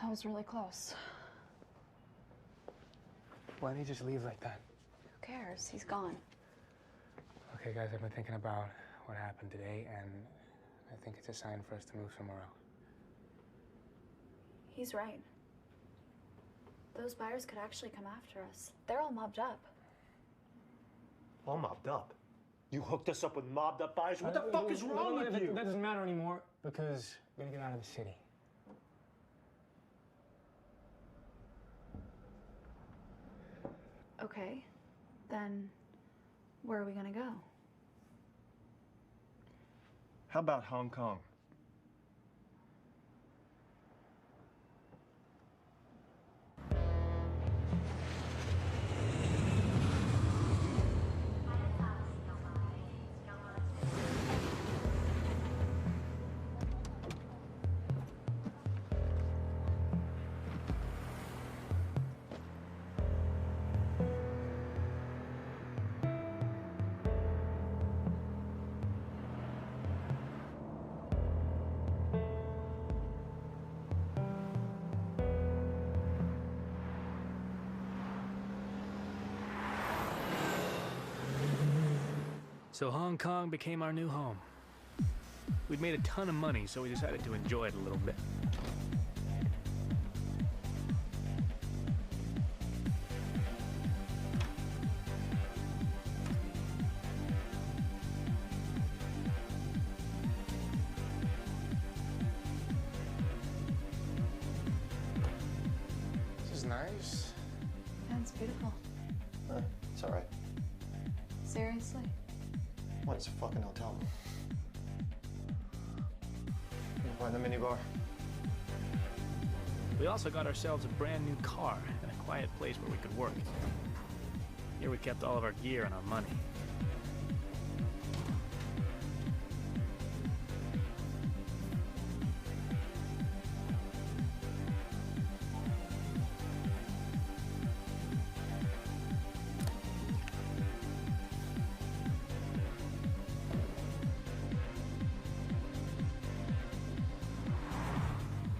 That was really close. Why didn't he just leave like that? Who cares? He's gone. Okay, guys, I've been thinking about what happened today, and I think it's a sign for us to move somewhere else. He's right. Those buyers could actually come after us. They're all mobbed up. All mobbed up? You hooked us up with mobbed up buyers? What the fuck is wrong with you? That doesn't matter anymore, because we're gonna get out of the city. Okay, then where are we gonna go? How about Hong Kong? So Hong Kong became our new home. We'd made a ton of money, so we decided to enjoy it a little bit. This is nice. Yeah, it's beautiful. It's all right. Seriously? What? It's a fucking hotel. We'll find the minibar. We also got ourselves a brand new car and a quiet place where we could work. Here we kept all of our gear and our money.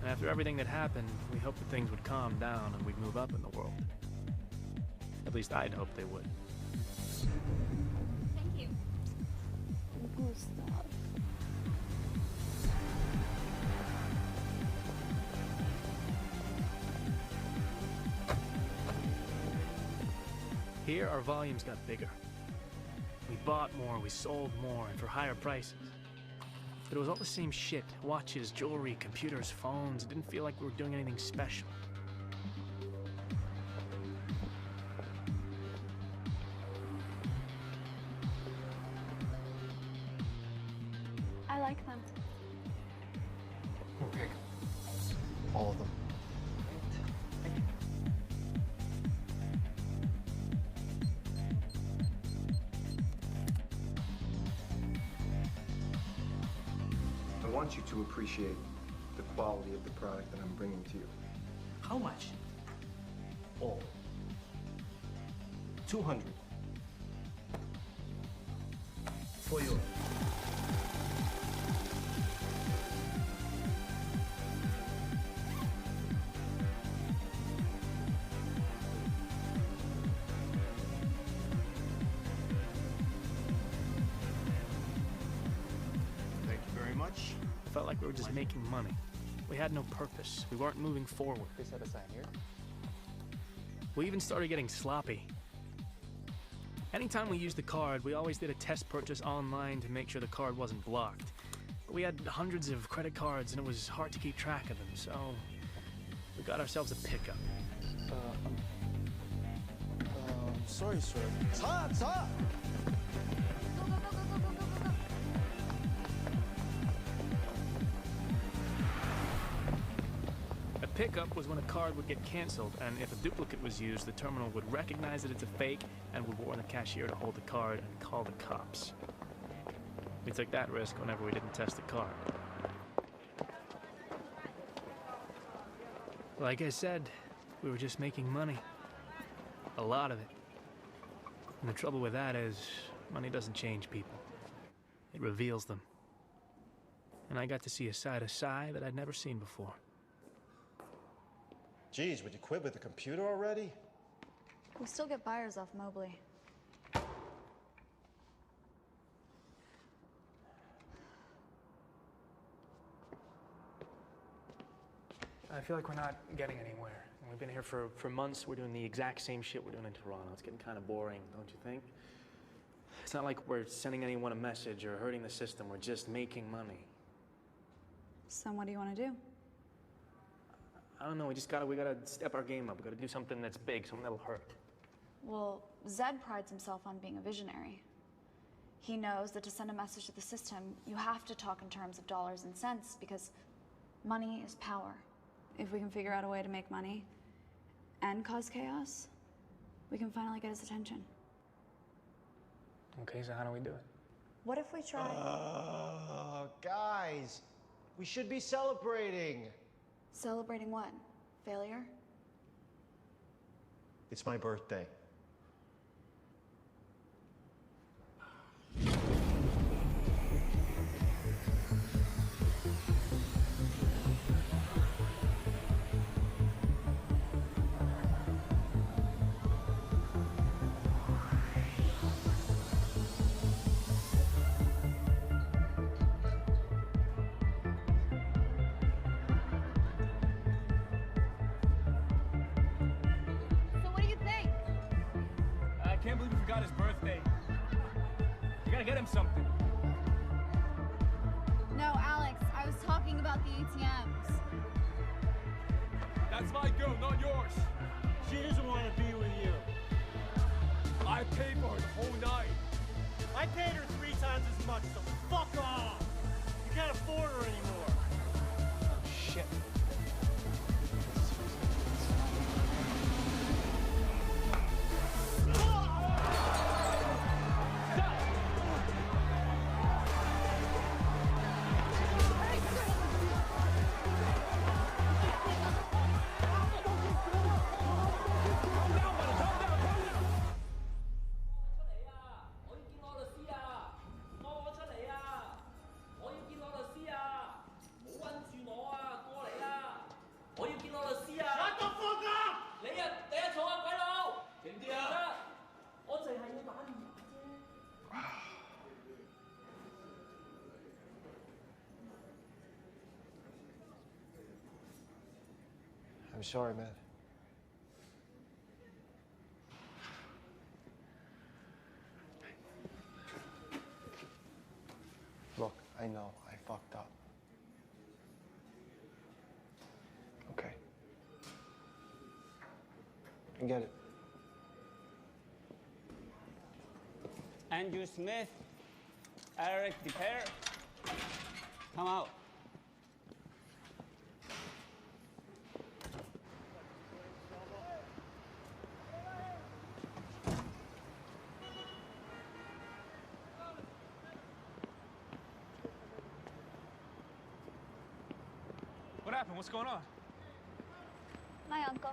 And after everything that happened, we hoped that things would calm down and we'd move up in the world. At least I'd hoped they would. Thank you. Gustav. Here, our volumes got bigger. We bought more, we sold more, and for higher prices. But it was all the same shit. Watches, jewelry, computers, phones. It didn't feel like we were doing anything special. I like them. Okay. All of them. I want you to appreciate the quality of the product that I'm bringing to you. How much? All. 200. For you. Thank you very much. It felt like we were just making money. We had no purpose. We weren't moving forward. Please have a sign here. We even started getting sloppy. Anytime we used the card, we always did a test purchase online to make sure the card wasn't blocked. But we had hundreds of credit cards and it was hard to keep track of them, so we got ourselves a pickup. Sorry, sir. 차! A pickup was when a card would get canceled, and if a duplicate was used, the terminal would recognize that it's a fake and would warn the cashier to hold the card and call the cops. We took that risk whenever we didn't test the card. Like I said, we were just making money. A lot of it. And the trouble with that is, money doesn't change people. It reveals them. And I got to see a side of Sai that I'd never seen before. Geez, would you quit with the computer already? We still get buyers off Mobley. I feel like we're not getting anywhere. We've been here for months. We're doing the exact same shit we're doing in Toronto. It's getting kind of boring, don't you think? It's not like we're sending anyone a message or hurting the system. We're just making money. So what do you want to do? I don't know. We gotta step our game up. We gotta do something that's big, something that'll hurt. Well, Zed prides himself on being a visionary. He knows that to send a message to the system, you have to talk in terms of dollars and cents because money is power. If we can figure out a way to make money and cause chaos, we can finally get his attention. Okay, so how do we do it? What if we try? Guys, we should be celebrating. Celebrating what? Failure? It's my birthday. to get him something. No, Alex, I was talking about the ATMs. That's my girl, not yours. She doesn't want to be with you. I paid for her the whole night. I paid her 3 times as much, so fuck off! You can't afford her anymore. Oh, shit. I'm sorry, man. Look, I know I fucked up. Okay. I get it. Andrew Smith, Eric DePere, come out. What happened? What's going on? My uncle.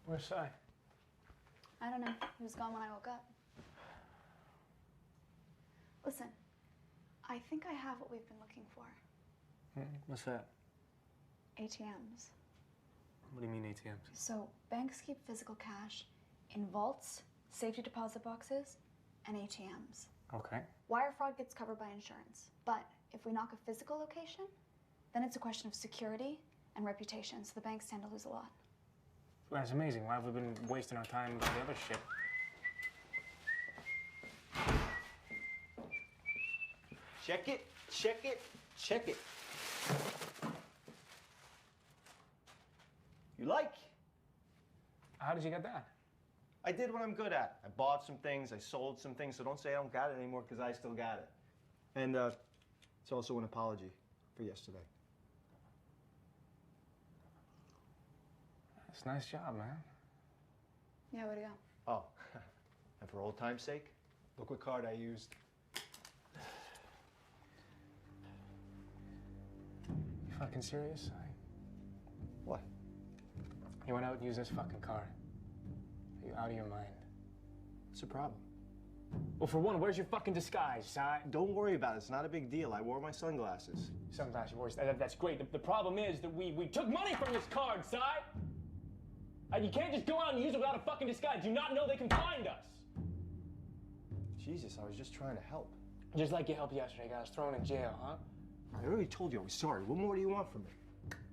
Where's Sai? I don't know. He was gone when I woke up. Listen, I think I have what we've been looking for. What's that? ATMs. What do you mean ATMs? So, banks keep physical cash in vaults, safety deposit boxes, and ATMs. Okay. Wire fraud gets covered by insurance. But if we knock a physical location, then it's a question of security and reputation, so the banks tend to lose a lot. Well, that's amazing. Why have we been wasting our time with the other shit? Check it, check it, check it. You like? How did you get that? I did what I'm good at. I bought some things, I sold some things, so don't say I don't got it anymore, because I still got it. And it's also an apology for yesterday. It's a nice job, man. Yeah, way to go. Oh, and for old time's sake, look what card I used. You fucking serious? What? You went out and used this fucking card. Are you out of your mind? What's the problem? Well, for one, where's your fucking disguise, Si? Don't worry about it. It's not a big deal. I wore my sunglasses. Sunglasses, that's great. The problem is that we took money from this card, Si! You can't just go out and use it without a fucking disguise. Do you not know they can find us? Jesus, I was just trying to help. Just like you helped yesterday, got us thrown in jail, huh? I already told you I was sorry. What more do you want from me?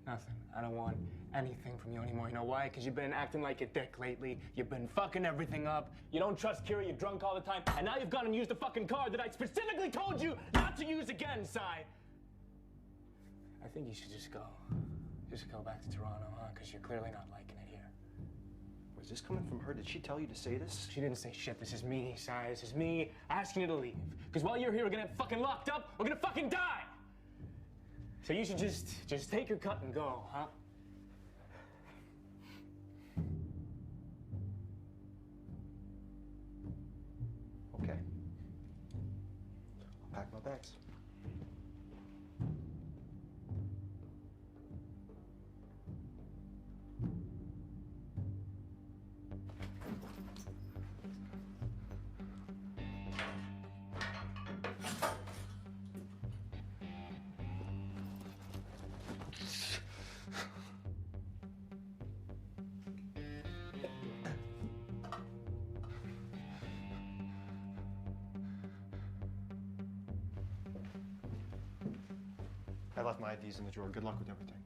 Nothing. I don't want anything from you anymore. You know why? Because you've been acting like a dick lately. You've been fucking everything up. You don't trust Kira, you're drunk all the time. And now you've gone and used the fucking card that I specifically told you not to use again, Si. I think you should just go. Just go back to Toronto, huh? Because you're clearly not liking it here. Was this coming from her? Did she tell you to say this? She didn't say shit. This is me, Si. This is me asking you to leave. Because while you're here, we're gonna get fucking locked up. We're gonna fucking die. So you should just take your cut and go, huh? Okay. I'll pack my bags. I left my IDs in the drawer. Good luck with everything.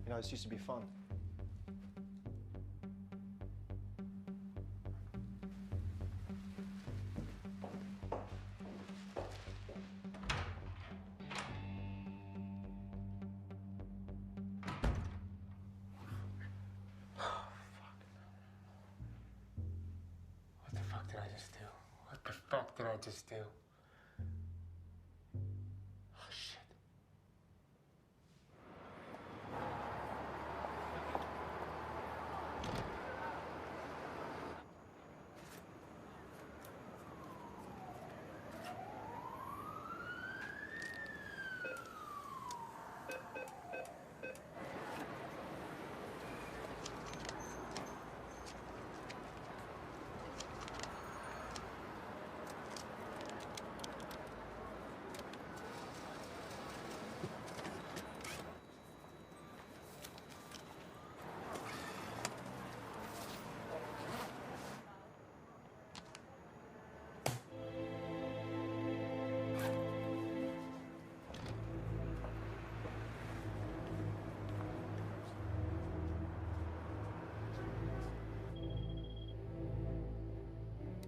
You know, this used to be fun. What the fuck did I just do? What the fuck did I just do? Oh, shit.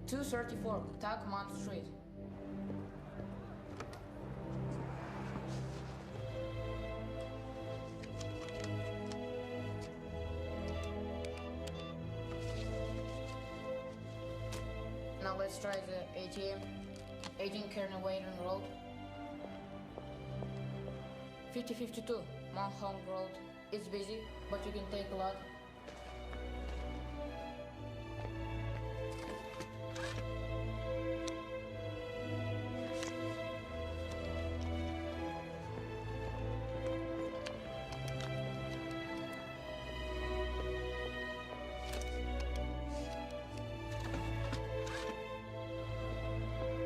.234 Command Street. Now let's try the ATM. 18 Kearney Wayne Road. 5052 Mount Hong Road. It's busy, but you can take a lot.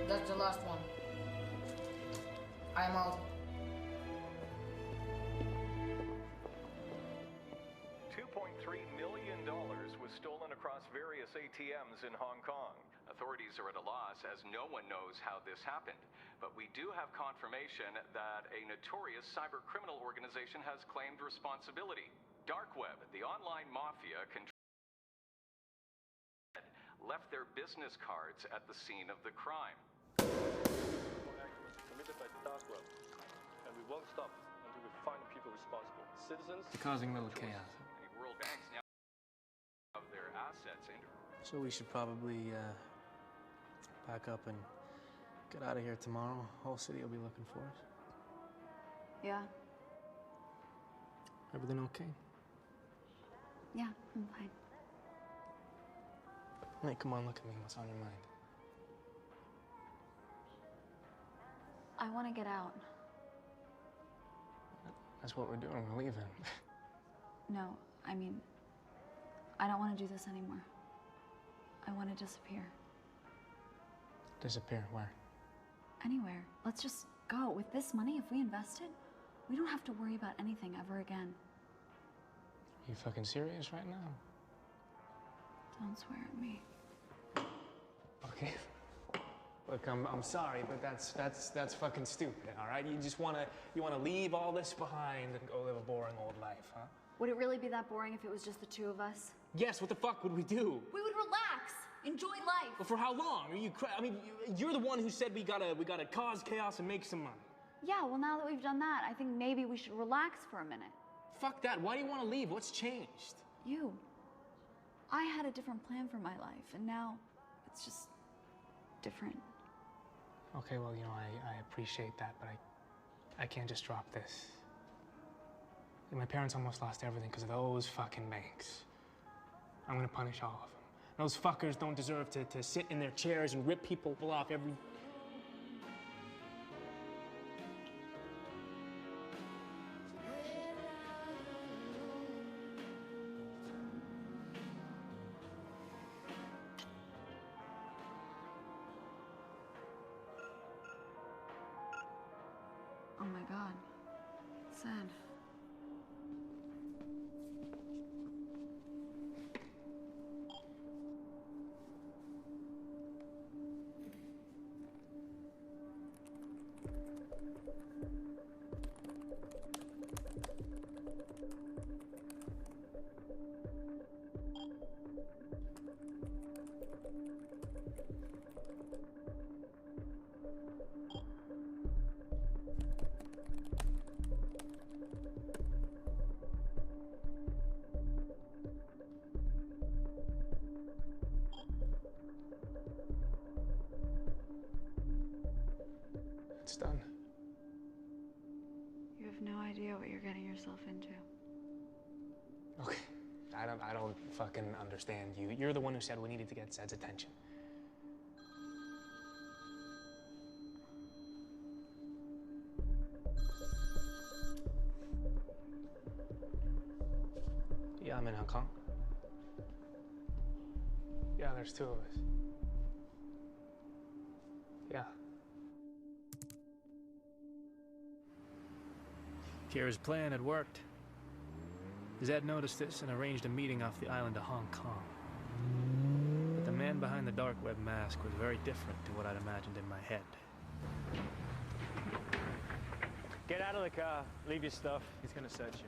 That's the last one. I'm out. $2.3 million was stolen across various ATMs in Hong Kong. Authorities are at a loss as no one knows how this happened. But we do have confirmation that a notorious cyber criminal organization has claimed responsibility. Dark web, the online mafia, left their business cards at the scene of the crime. Committed by the dark web, and we won't stop until we find the people responsible. Citizens Causing a little chaos. Many world banks now have their assets in. So we should probably pack up and get out of here tomorrow. Whole city will be looking for us. Yeah. Everything okay? Yeah, I'm fine. Hey, come on, look at me. What's on your mind? I want to get out. That's what we're doing. We're leaving. No, I mean, I don't want to do this anymore. I want to disappear. Disappear? Where? Anywhere. Let's just go. With this money, if we invest it, we don't have to worry about anything ever again. You fucking serious right now? Don't swear at me. Okay. Look, I'm sorry, but that's fucking stupid, all right? You wanna leave all this behind and go live a boring old life, huh? Would it really be that boring if it was just the two of us? Yes, what the fuck would we do? We would relax, enjoy life. But for how long? Are you I mean, you're the one who said we gotta cause chaos and make some money. Yeah, well, now that we've done that, I think maybe we should relax for a minute. Fuck that. Why do you want to leave? What's changed? You. I had a different plan for my life, and now it's just different. Okay, well, you know, I appreciate that, but I can't just drop this. My parents almost lost everything because of those fucking banks. I'm gonna punish all of them. Those fuckers don't deserve to sit in their chairs and rip people off every... Oh my God. Sad. It's done. You have no idea what you're getting yourself into. Okay. I don't fucking understand you. You're the one who said we needed to get Zed's attention. Yeah, I'm in Hong Kong. Yeah, there's two of us. Yeah. Kira's plan had worked. Zed noticed this and arranged a meeting off the island of Hong Kong. But the man behind the dark web mask was very different to what I'd imagined in my head. Get out of the car. Leave your stuff. He's gonna search you.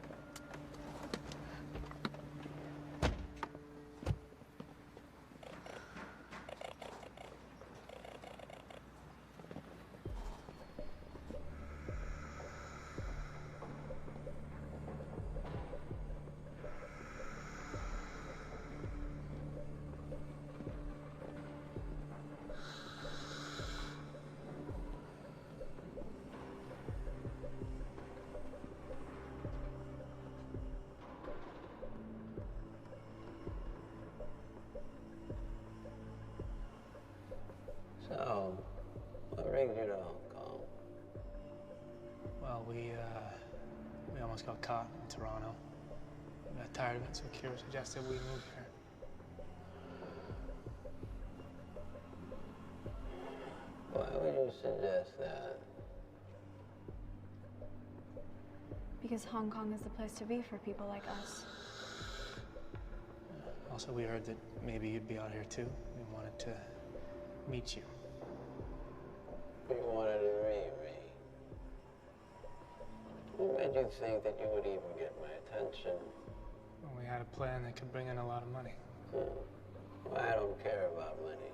So, what brings you to Hong Kong? Well, we almost got caught in Toronto. We got tired of it, so Kira suggested we move here. Why would you suggest that? Because Hong Kong is the place to be for people like us. Also, we heard that maybe you'd be out here too. We wanted to meet you. You wanted to meet me. What made you think that you would even get my attention? Well, we had a plan that could bring in a lot of money. Well, I don't care about money.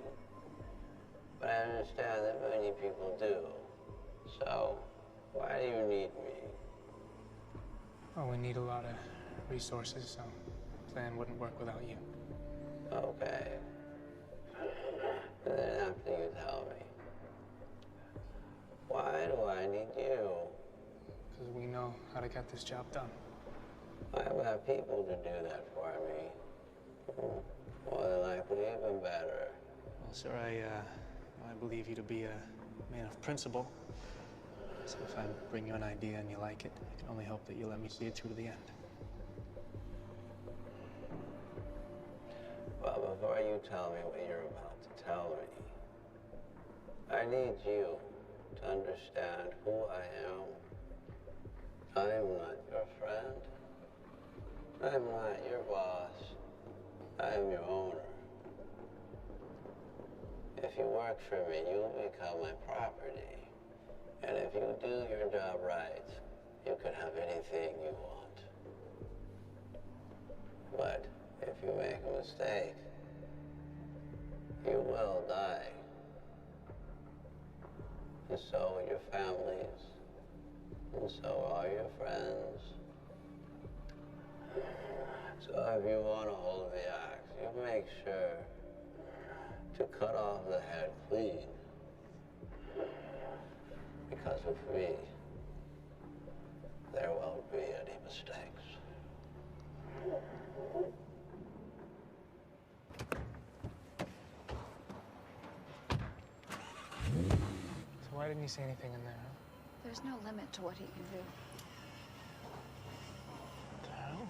But I understand that many people do. So, why do you need me? Well, we need a lot of resources, so the plan wouldn't work without you. Okay. And then after you tell me, why do I need you? Because we know how to get this job done. I've got people to do that for me. More than likely, even better. Well, sir, I believe you to be a man of principle. So if I bring you an idea and you like it, I can only hope that you let me see it through to the end. Well, before you tell me what you're about to tell me, I need you to understand who I am. I'm not your friend. I'm not your boss. I'm your owner. If you work for me, you'll become my property. And if you do your job right, you can have anything you want. But if you make a mistake, you will die. And so will your families. And so are your friends. So if you want to hold the axe, you make sure to cut off the head clean. Because of me, there won't be any mistakes. So why didn't you say anything in there, huh? There's no limit to what he can do. What the hell?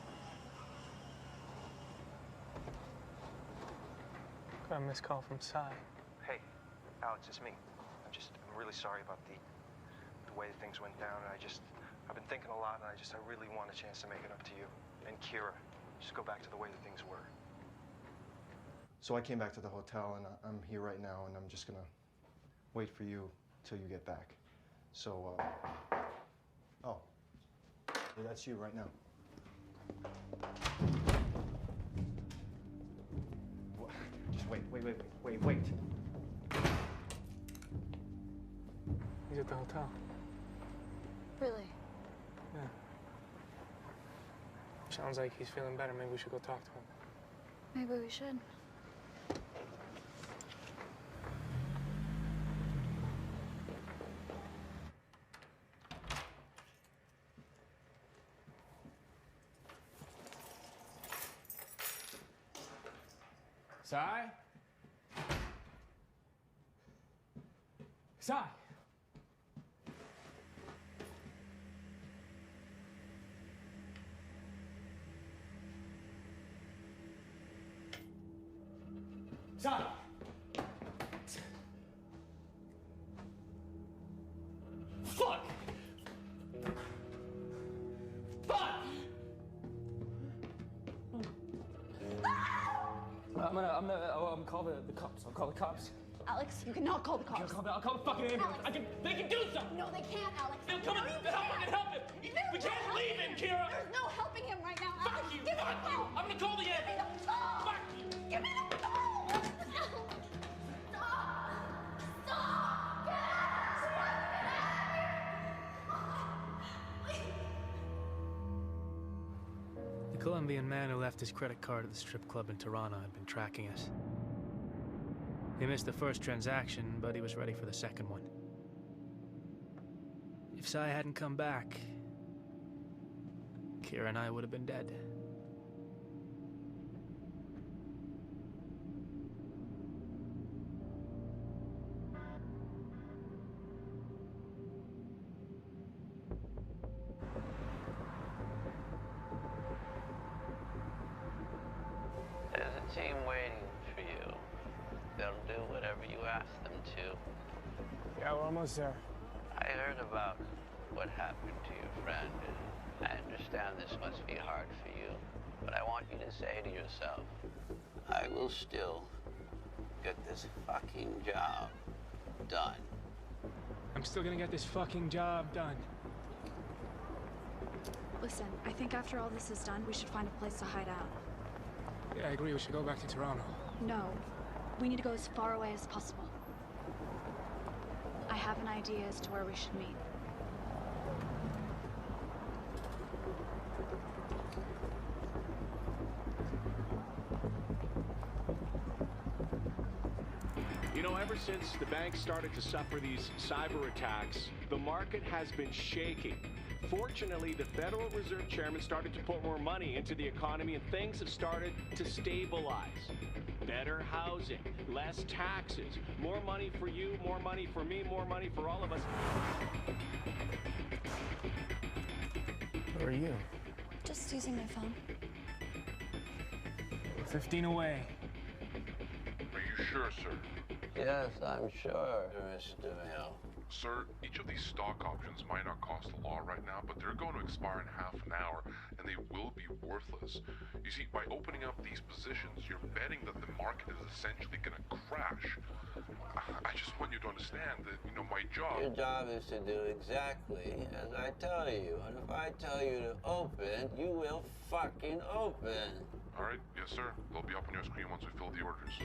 Got a missed call from Sai. Hey, Alex, it's me. I'm really sorry about the way things went down, and I've been thinking a lot, and I really want a chance to make it up to you and Kira. Just go back to the way that things were. So I came back to the hotel, and I'm here right now, and I'm just gonna wait for you till you get back. So, oh, yeah, that's you right now. What? Just wait. He's at the hotel. Really? Yeah. Sounds like he's feeling better. Maybe we should go talk to him. Maybe we should. Sai? Sai? Sai? Fuck! Fuck! I'm gonna call the cops. I'll call the cops. Alex, you cannot call the cops. I'll call the fucking ambulance. Alex. They can do something. No, they can't, Alex. They'll come and help him. We can't leave him, Kira. There's no helping him right now, Alex. Fuck you. Give me Fuck the you. phone. I'm gonna call the ambulance. Fuck you. Give me the phone. The Colombian man who left his credit card at the strip club in Toronto had been tracking us. He missed the first transaction, but he was ready for the second one. If Sai hadn't come back, Kira and I would have been dead. There's a team waiting for you. They'll do whatever you ask them to. Yeah, we're almost there. I heard about what happened to your friend. I understand this must be hard for you, but I want you to say to yourself, I will still get this fucking job done. I'm still gonna get this fucking job done. Listen, I think after all this is done, we should find a place to hide out. Yeah, I agree. We should go back to Toronto. No, we need to go as far away as possible. I have an idea as to where we should meet. You know, ever since the banks started to suffer these cyber attacks, the market has been shaking. Fortunately, the Federal Reserve Chairman started to put more money into the economy and things have started to stabilize. Better housing, less taxes, more money for you, more money for me, more money for all of us. Where are you? Just using my phone. 15 away. Are you sure, sir? Yes, I'm sure, Mr. Hill. Sir, each of these stock options might not cost a lot right now, but they're going to expire in half an hour, and they will be worthless. You see, by opening up these positions, you're betting that the market is essentially going to crash. I just want you to understand that, you know, my job... Your job is to do exactly as I tell you, and if I tell you to open, you will fucking open. All right, yes, sir. They'll be up on your screen once we fill the orders.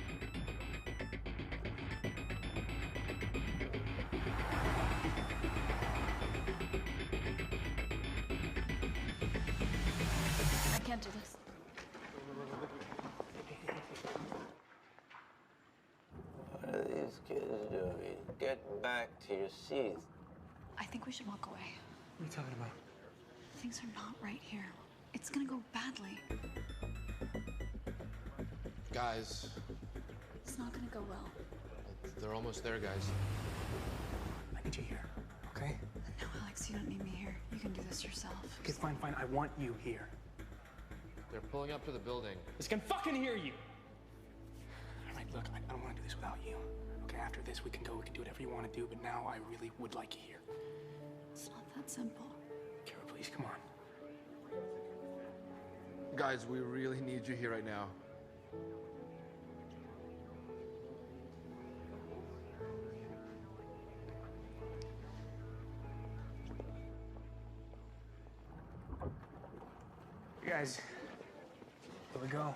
I can't do this. What are these kids doing? Get back to your seats. I think we should walk away. What are you talking about? Things are not right here. It's gonna go badly. Guys, It's not gonna go well. they're almost there, guys. I need you here, okay? No, Alex, you don't need me here. You can do this yourself. Okay, fine, fine. I want you here. They're pulling up to the building. This can fucking hear you! All right, look, I don't want to do this without you. Okay, after this, we can go, we can do whatever you want to do, but now I really would like you here. It's not that simple. Kara, please, come on. Guys, we really need you here right now. Guys, here we go.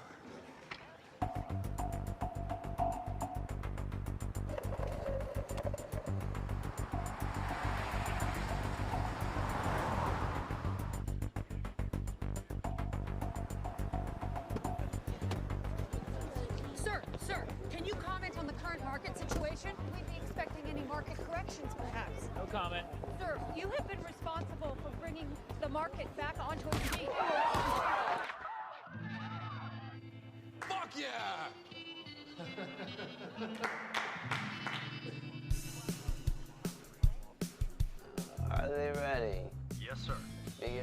Sir, can you comment on the current market situation? We'd be expecting any market corrections, perhaps. No comment. Sir, you have been responsible for bringing the market back onto its feet. Fuck yeah! Are they ready? Yes, sir. Begin.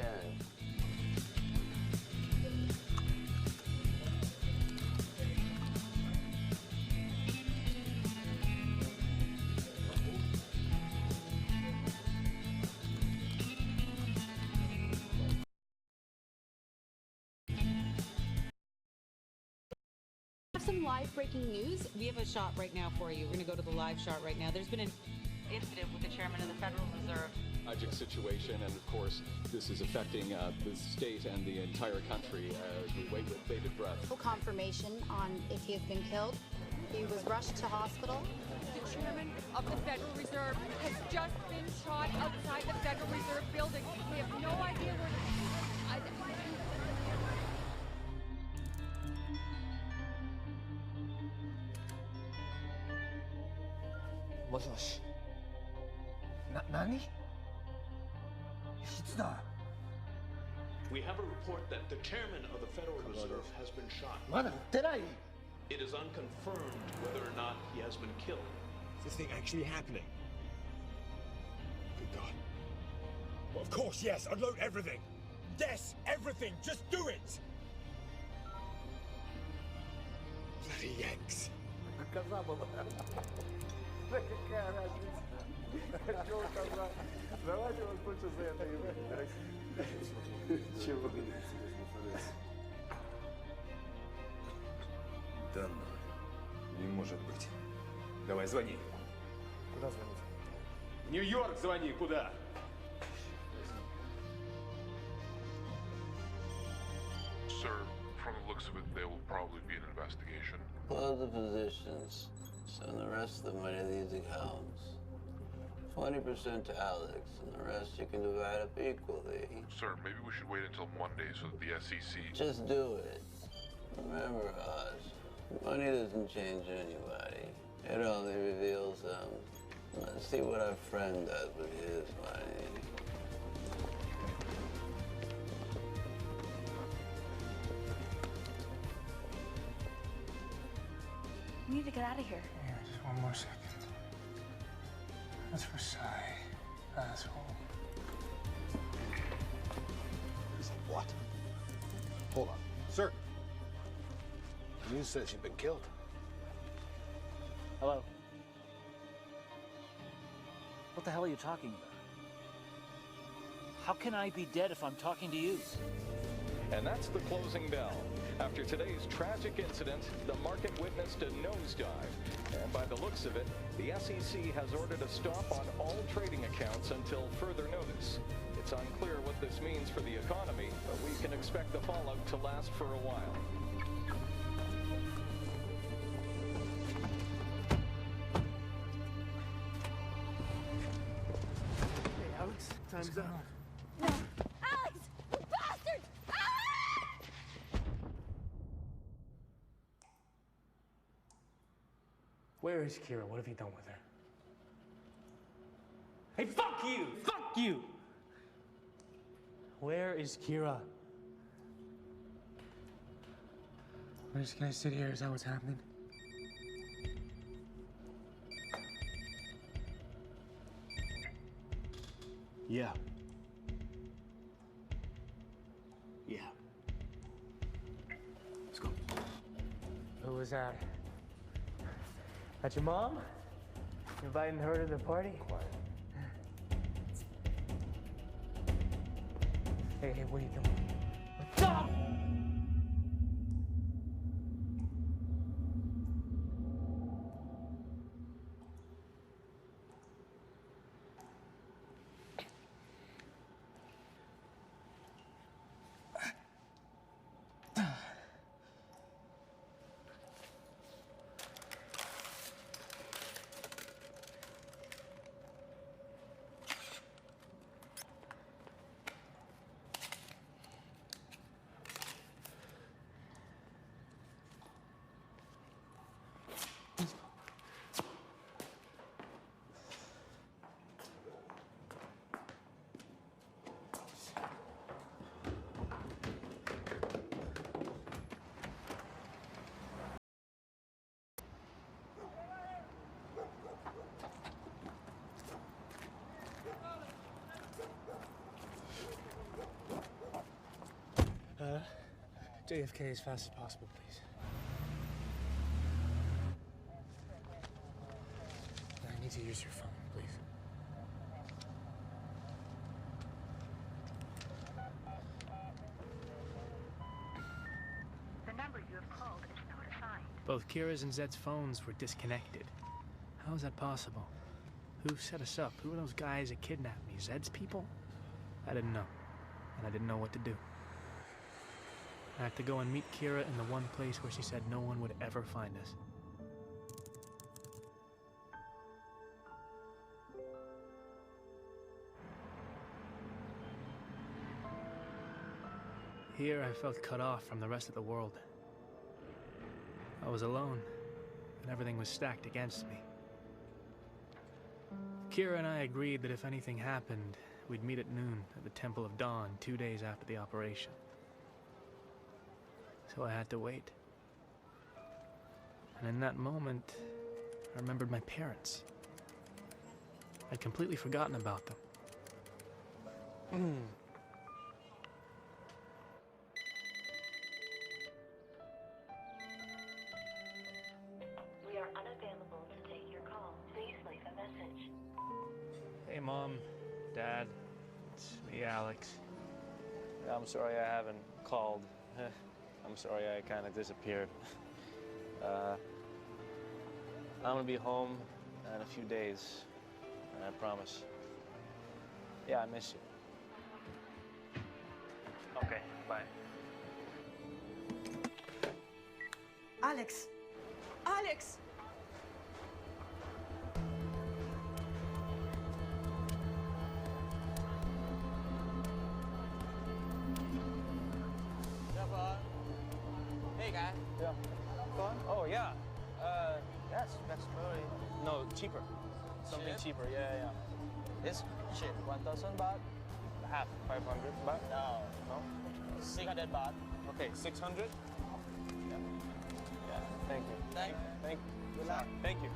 Some live breaking news. We have a shot right now for you. We're going to go to the live shot right now. There's been an incident with the chairman of the Federal Reserve. Tragic situation, and of course, this is affecting the state and the entire country as we wait with bated breath. Full confirmation on if he has been killed. He was rushed to hospital. The chairman of the Federal Reserve has just been shot outside the Federal Reserve building. We have no idea where Nani? We have a report that the chairman of the Federal Reserve has been shot. It is unconfirmed whether or not he has been killed. Is this thing actually happening? Good God. Well, of course, yes. Unload everything. Yes, everything. Just do it. Bloody Yanks. Да ну, не может быть. Давай, звони. Куда звонить? В Нью-Йорк звони, куда? Sir, from the looks of it, there will probably be an investigation. Close the positions. Send the rest of the money to these accounts. 20% to Alex, and the rest you can divide up equally. Sir, maybe we should wait until Monday so that the SEC... Just do it. Remember, Oz, money doesn't change anybody. It only reveals them. Let's see what our friend does with his money. We need to get out of here. Yeah, just one more second. That's Versailles, asshole. He said what? Hold on. Sir. The news says you've been killed. Hello? What the hell are you talking about? How can I be dead if I'm talking to you? And that's the closing bell. After today's tragic incident, the market witnessed a nosedive. And by the looks of it, the SEC has ordered a stop on all trading accounts until further notice. It's unclear what this means for the economy, but we can expect the fallout to last for a while. Hey, Alex, time's up. Alex! You bastard! Where is Kira? What have you done with her? Hey, fuck you! Fuck you! Where is Kira? We're just gonna sit here. Is that what's happening? Yeah. Yeah. Let's go. Who was that? That your mom? You inviting her to the party? Quiet. Hey, what are you doing? Stop! JFK as fast as possible, please. I need to use your phone, please. The number you have called is not assigned. Both Kira's and Zed's phones were disconnected. How is that possible? Who set us up? Who are those guys that kidnapped me? Zed's people? I didn't know. And I didn't know what to do. I had to go and meet Kira in the one place where she said no one would ever find us. Here I felt cut off from the rest of the world. I was alone, and everything was stacked against me. Kira and I agreed that if anything happened, we'd meet at noon at the Temple of Dawn 2 days after the operation. So I had to wait. And in that moment, I remembered my parents. I'd completely forgotten about them. We are unavailable to take your call. Please leave a message. Hey, Mom, Dad, it's me, Alex. I'm sorry I haven't called. I'm sorry I kind of disappeared. I'm gonna be home in a few days, I promise. Yeah, I miss you. Okay, bye. Alex! Alex! Hey, guy. Yeah. Fun? Oh, yeah. That's very... No, cheaper. Something cheaper, yeah. This shit, 1,000 baht? Half, 500 baht? No. 600 baht. Okay, 600? Yeah. Thank you. Thank you. Good luck. Thank you.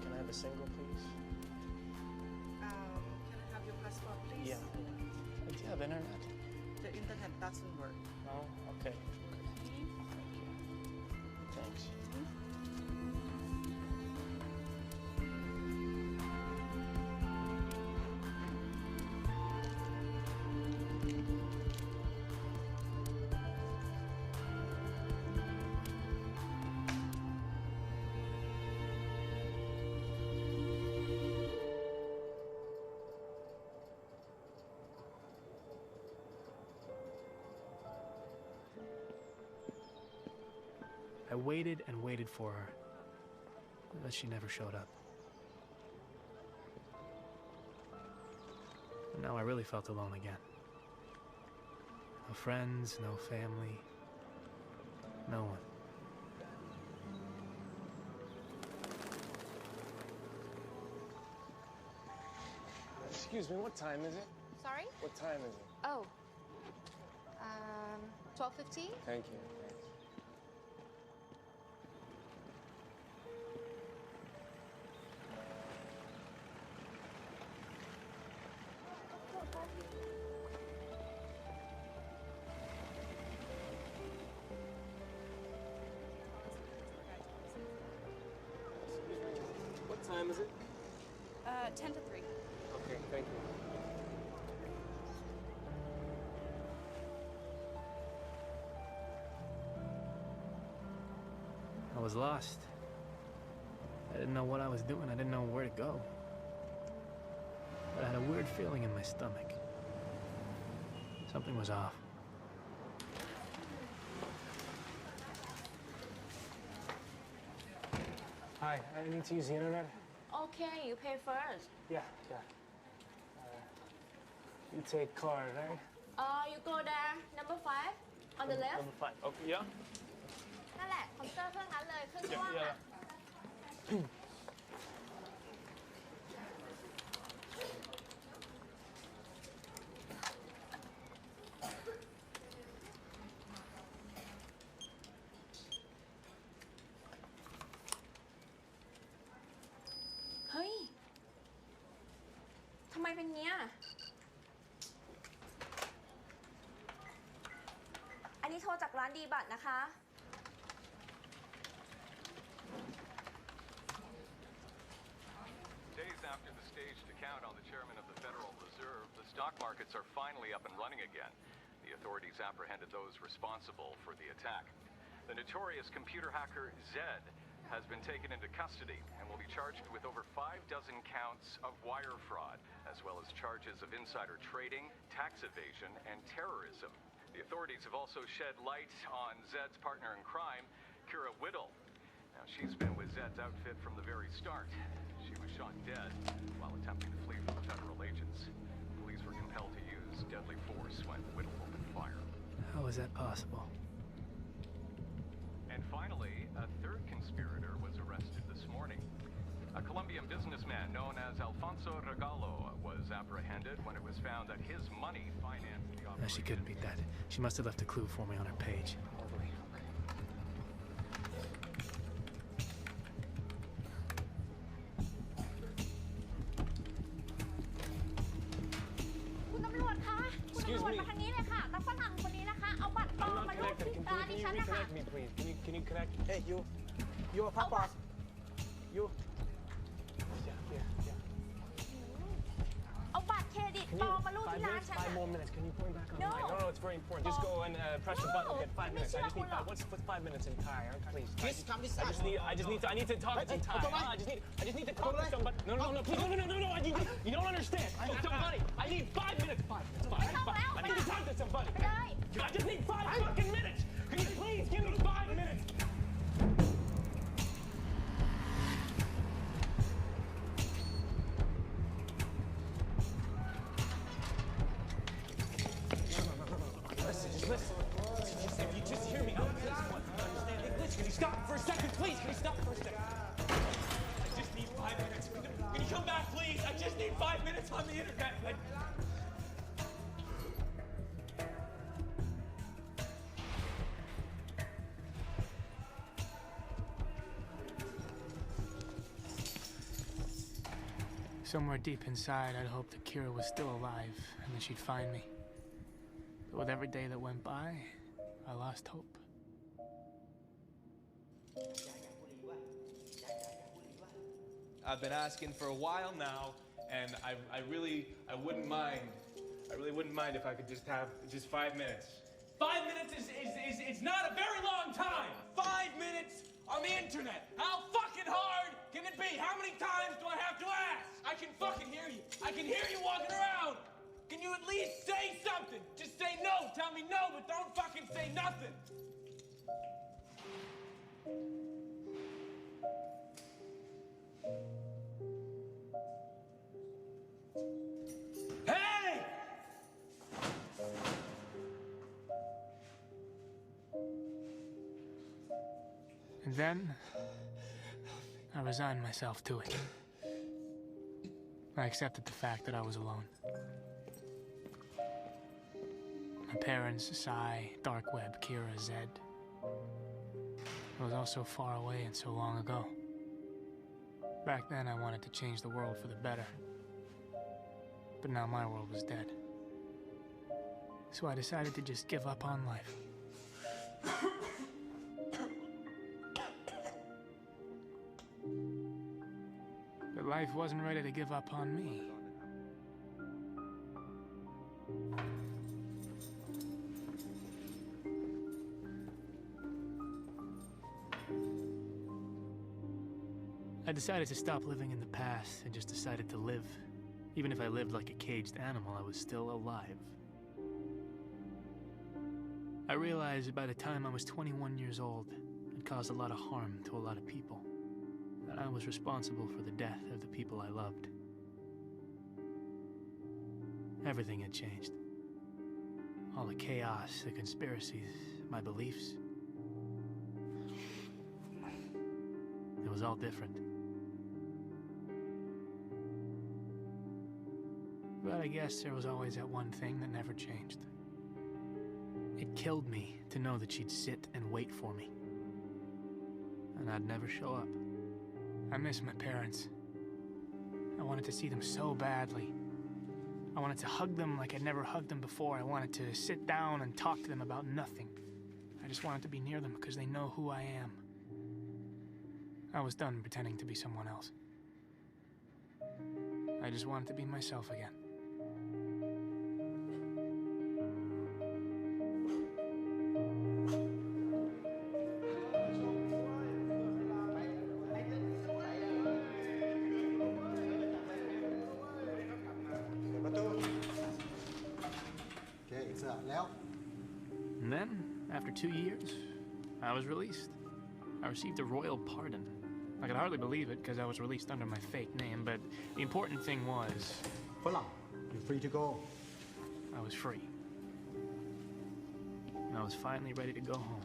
Can I have a single, please? Can I have your passport, please? Yeah. Do you have internet? The internet doesn't work. No? Okay. Thank you. Thanks. I waited and waited for her, but she never showed up. And now I really felt alone again. No friends, no family, no one. Excuse me, what time is it? Sorry? What time is it? Oh. 12:15? Thank you. What time is it? 10 to 3. Okay, thank you. I was lost. I didn't know what I was doing. I didn't know where to go. But I had a weird feeling in my stomach. Something was off. Hi, I need to use the internet. Okay, you pay first. Yeah. You take card, right? You go there, number 5, on the left. Number 5. Okay, yeah. นั่นแหละคอมพิวเตอร์เครื่องนั้นเลยเครื่องช่วงอ่ะ I ไมเป็นเนี้ยอันนี้โทรจากร้านดีบัตรนะคะ Days after the staged account on the chairman of the Federal Reserve, the stock markets are finally up and running again. The authorities apprehended those responsible for the attack. The notorious computer hacker Zed has been taken into custody and will be charged with over 6 counts of wire fraud, as well as charges of insider trading, tax evasion, and terrorism. The authorities have also shed light on Zed's partner in crime, Kira Whittle. Now, she's been with Zed's outfit from the very start. She was shot dead while attempting to flee from the federal agents. Police were compelled to use deadly force when Whittle opened fire. How is that possible? And finally, a third conspirator was arrested this morning. A Colombian businessman known as Alfonso Regalo was apprehended when it was found that his money financed the operation. She couldn't be that. She must have left a clue for me on her page. Can you connect? Hey, you a pop boss. You. Yeah. เอาบัตรเครดิตปลอมมารูดที่ร้านฉัน 5 more minutes. Can you put it back on? No, it's very important. Just go and press the button. Get 5 minutes. I just need 5. What's 5 minutes in Thai? Please. Just come this side. I need to talk in Thai. I just need to talk to somebody. No. Please, no. You don't understand. Somebody. I need 5 minutes. 5. I need to talk to somebody. I just need 5 fucking minutes. Can you please give me 5 minutes? Listen. If you just hear me out, understand English? Can you stop for a second, please? Can you stop for a second? I just need 5 minutes. Can you come back, please? I just need 5 minutes on the internet. Somewhere deep inside, I'd hoped that Kira was still alive and that she'd find me. But with every day that went by, I lost hope. I've been asking for a while now, and I really wouldn't mind. I really wouldn't mind if I could just have 5 minutes. 5 minutes is not a very long time. 5 minutes on the internet. How fucking hard can it be? How many times do I have to ask? I can fucking hear you. I can hear you walking around. Can you at least say something? Just say no. Tell me no, but don't fucking say nothing. Hey! And then, I resigned myself to it. I accepted the fact that I was alone. My parents, Sai, Dark Web, Kira, Zed. It was all so far away and so long ago. Back then, I wanted to change the world for the better. But now my world was dead. So I decided to just give up on life. But life wasn't ready to give up on me. I decided to stop living in the past and just decided to live. Even if I lived like a caged animal, I was still alive. I realized by the time I was 21 years old, I'd caused a lot of harm to a lot of people. And I was responsible for the death of the people I loved. Everything had changed. All the chaos, the conspiracies, my beliefs. It was all different. But I guess there was always that one thing that never changed. It killed me to know that she'd sit and wait for me. And I'd never show up. I miss my parents. I wanted to see them so badly. I wanted to hug them like I'd never hugged them before. I wanted to sit down and talk to them about nothing. I just wanted to be near them because they know who I am. I was done pretending to be someone else. I just wanted to be myself again. And then, after 2 years, I was released. I received a royal pardon. I could hardly believe it because I was released under my fake name, but the important thing was... You're free to go. I was free. And I was finally ready to go home.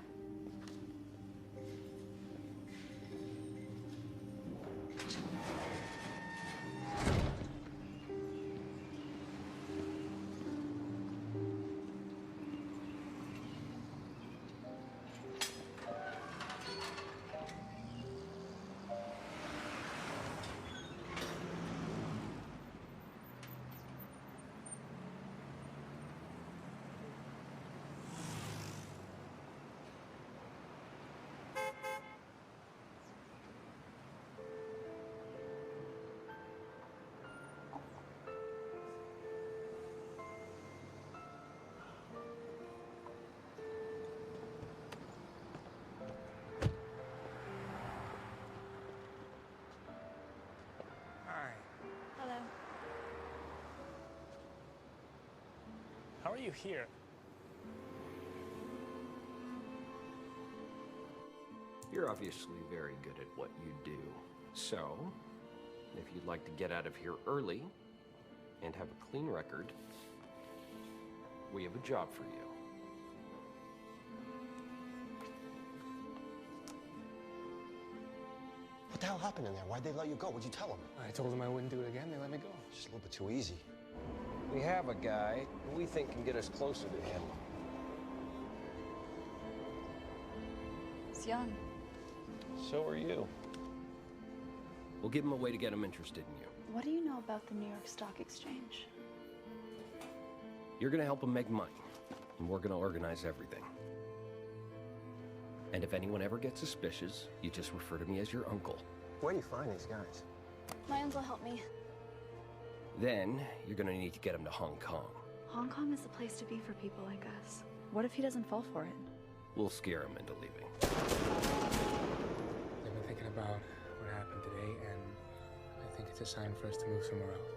How are you here? You're obviously very good at what you do. So, if you'd like to get out of here early and have a clean record, we have a job for you. What the hell happened in there? Why'd they let you go? What'd you tell them? I told them I wouldn't do it again. They let me go. Just a little bit too easy. We have a guy who we think can get us closer to him. He's young. So are you. We'll give him a way to get him interested in you. What do you know about the New York Stock Exchange? You're gonna help him make money, and we're gonna organize everything. And if anyone ever gets suspicious, you just refer to me as your uncle. Where do you find these guys? My uncle helped me. Then, you're gonna need to get him to Hong Kong. Hong Kong is the place to be for people like us. What if he doesn't fall for it? We'll scare him into leaving. I've been thinking about what happened today, and I think it's a sign for us to move somewhere else.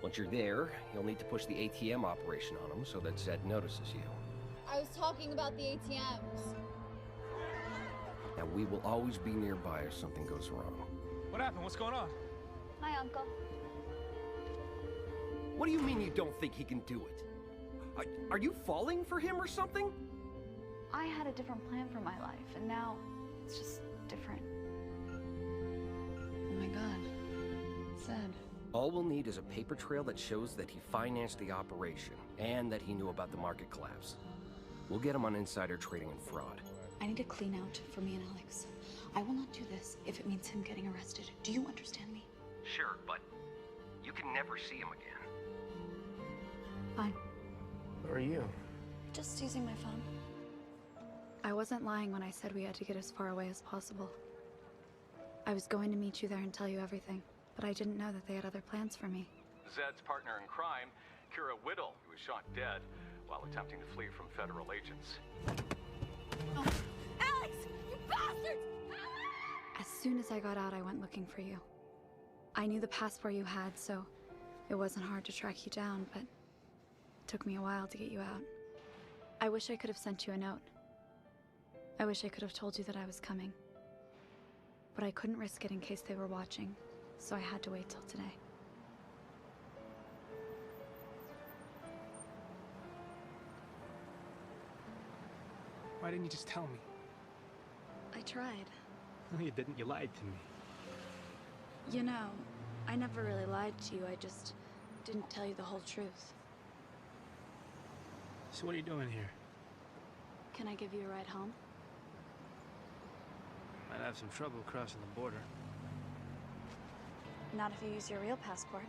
Once you're there, you'll need to push the ATM operation on him so that Zed notices you. I was talking about the ATMs. Now, we will always be nearby if something goes wrong. What happened? What's going on? My uncle. What do you mean you don't think he can do it? Are you falling for him or something? I had a different plan for my life, and now it's just different. Oh my God. Zed. All we'll need is a paper trail that shows that he financed the operation and that he knew about the market collapse. We'll get him on insider trading and fraud. I need a clean out for me and Alex. I will not do this if it means him getting arrested. Do you understand me? Sure, but you can never see him again. Fine. Who are you? Just using my phone. I wasn't lying when I said we had to get as far away as possible. I was going to meet you there and tell you everything, but I didn't know that they had other plans for me. Zed's partner in crime, Kira Whittle, who was shot dead while attempting to flee from federal agents. Oh. Alex! You bastard! As soon as I got out, I went looking for you. I knew the passport you had, so it wasn't hard to track you down, but it took me a while to get you out. I wish I could have sent you a note. I wish I could have told you that I was coming. But I couldn't risk it in case they were watching, so I had to wait till today. Why didn't you just tell me? I tried. No, you didn't. You lied to me. You know, I never really lied to you. I just didn't tell you the whole truth. So what are you doing here? Can I give you a ride home? Might have some trouble crossing the border. Not if you use your real passport.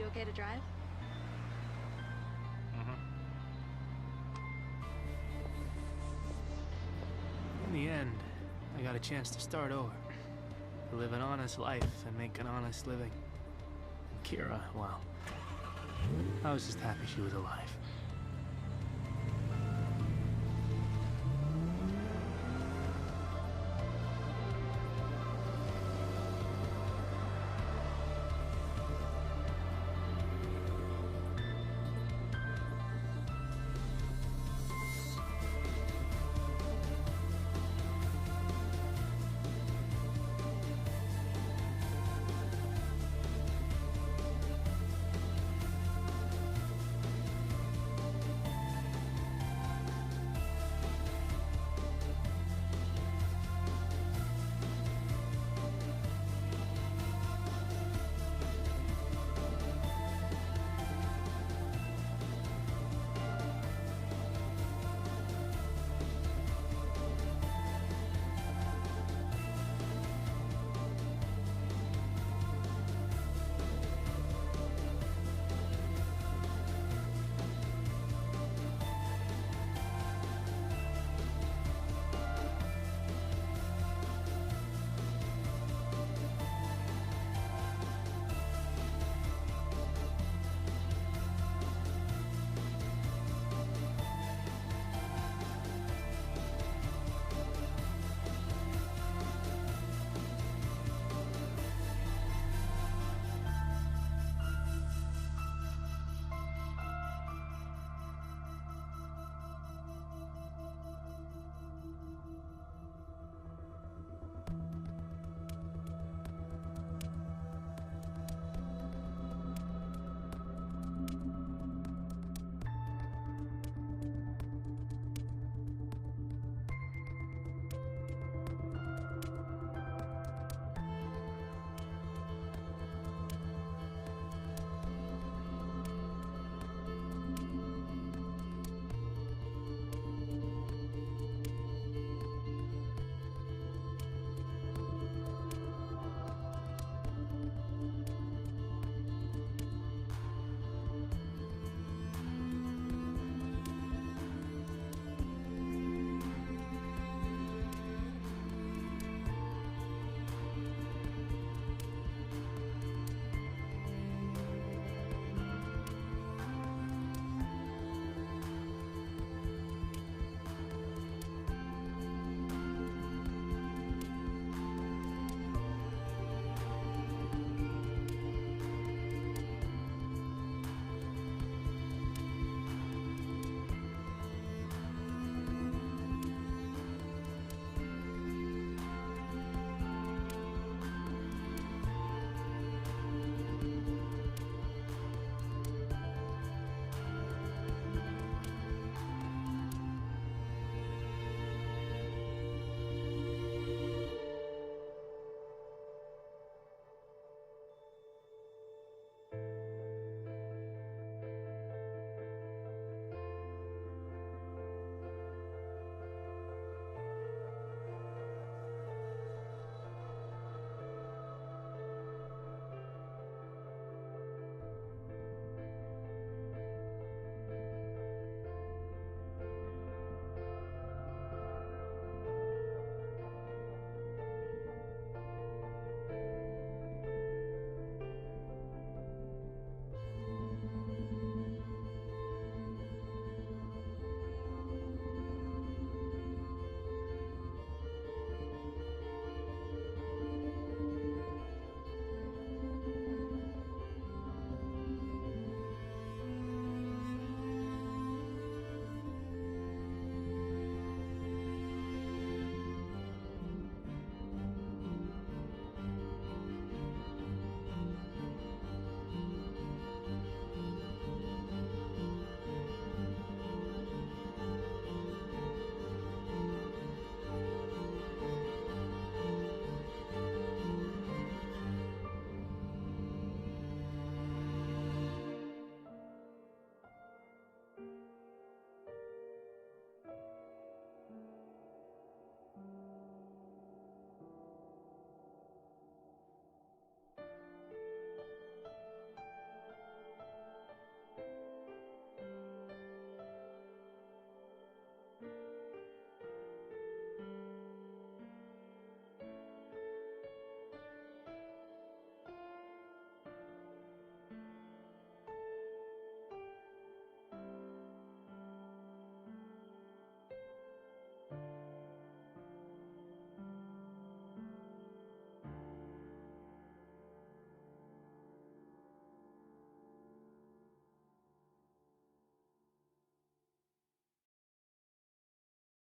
You okay to drive? In the end, I got a chance to start over. To live an honest life and make an honest living. And Kira, well, I was just happy she was alive.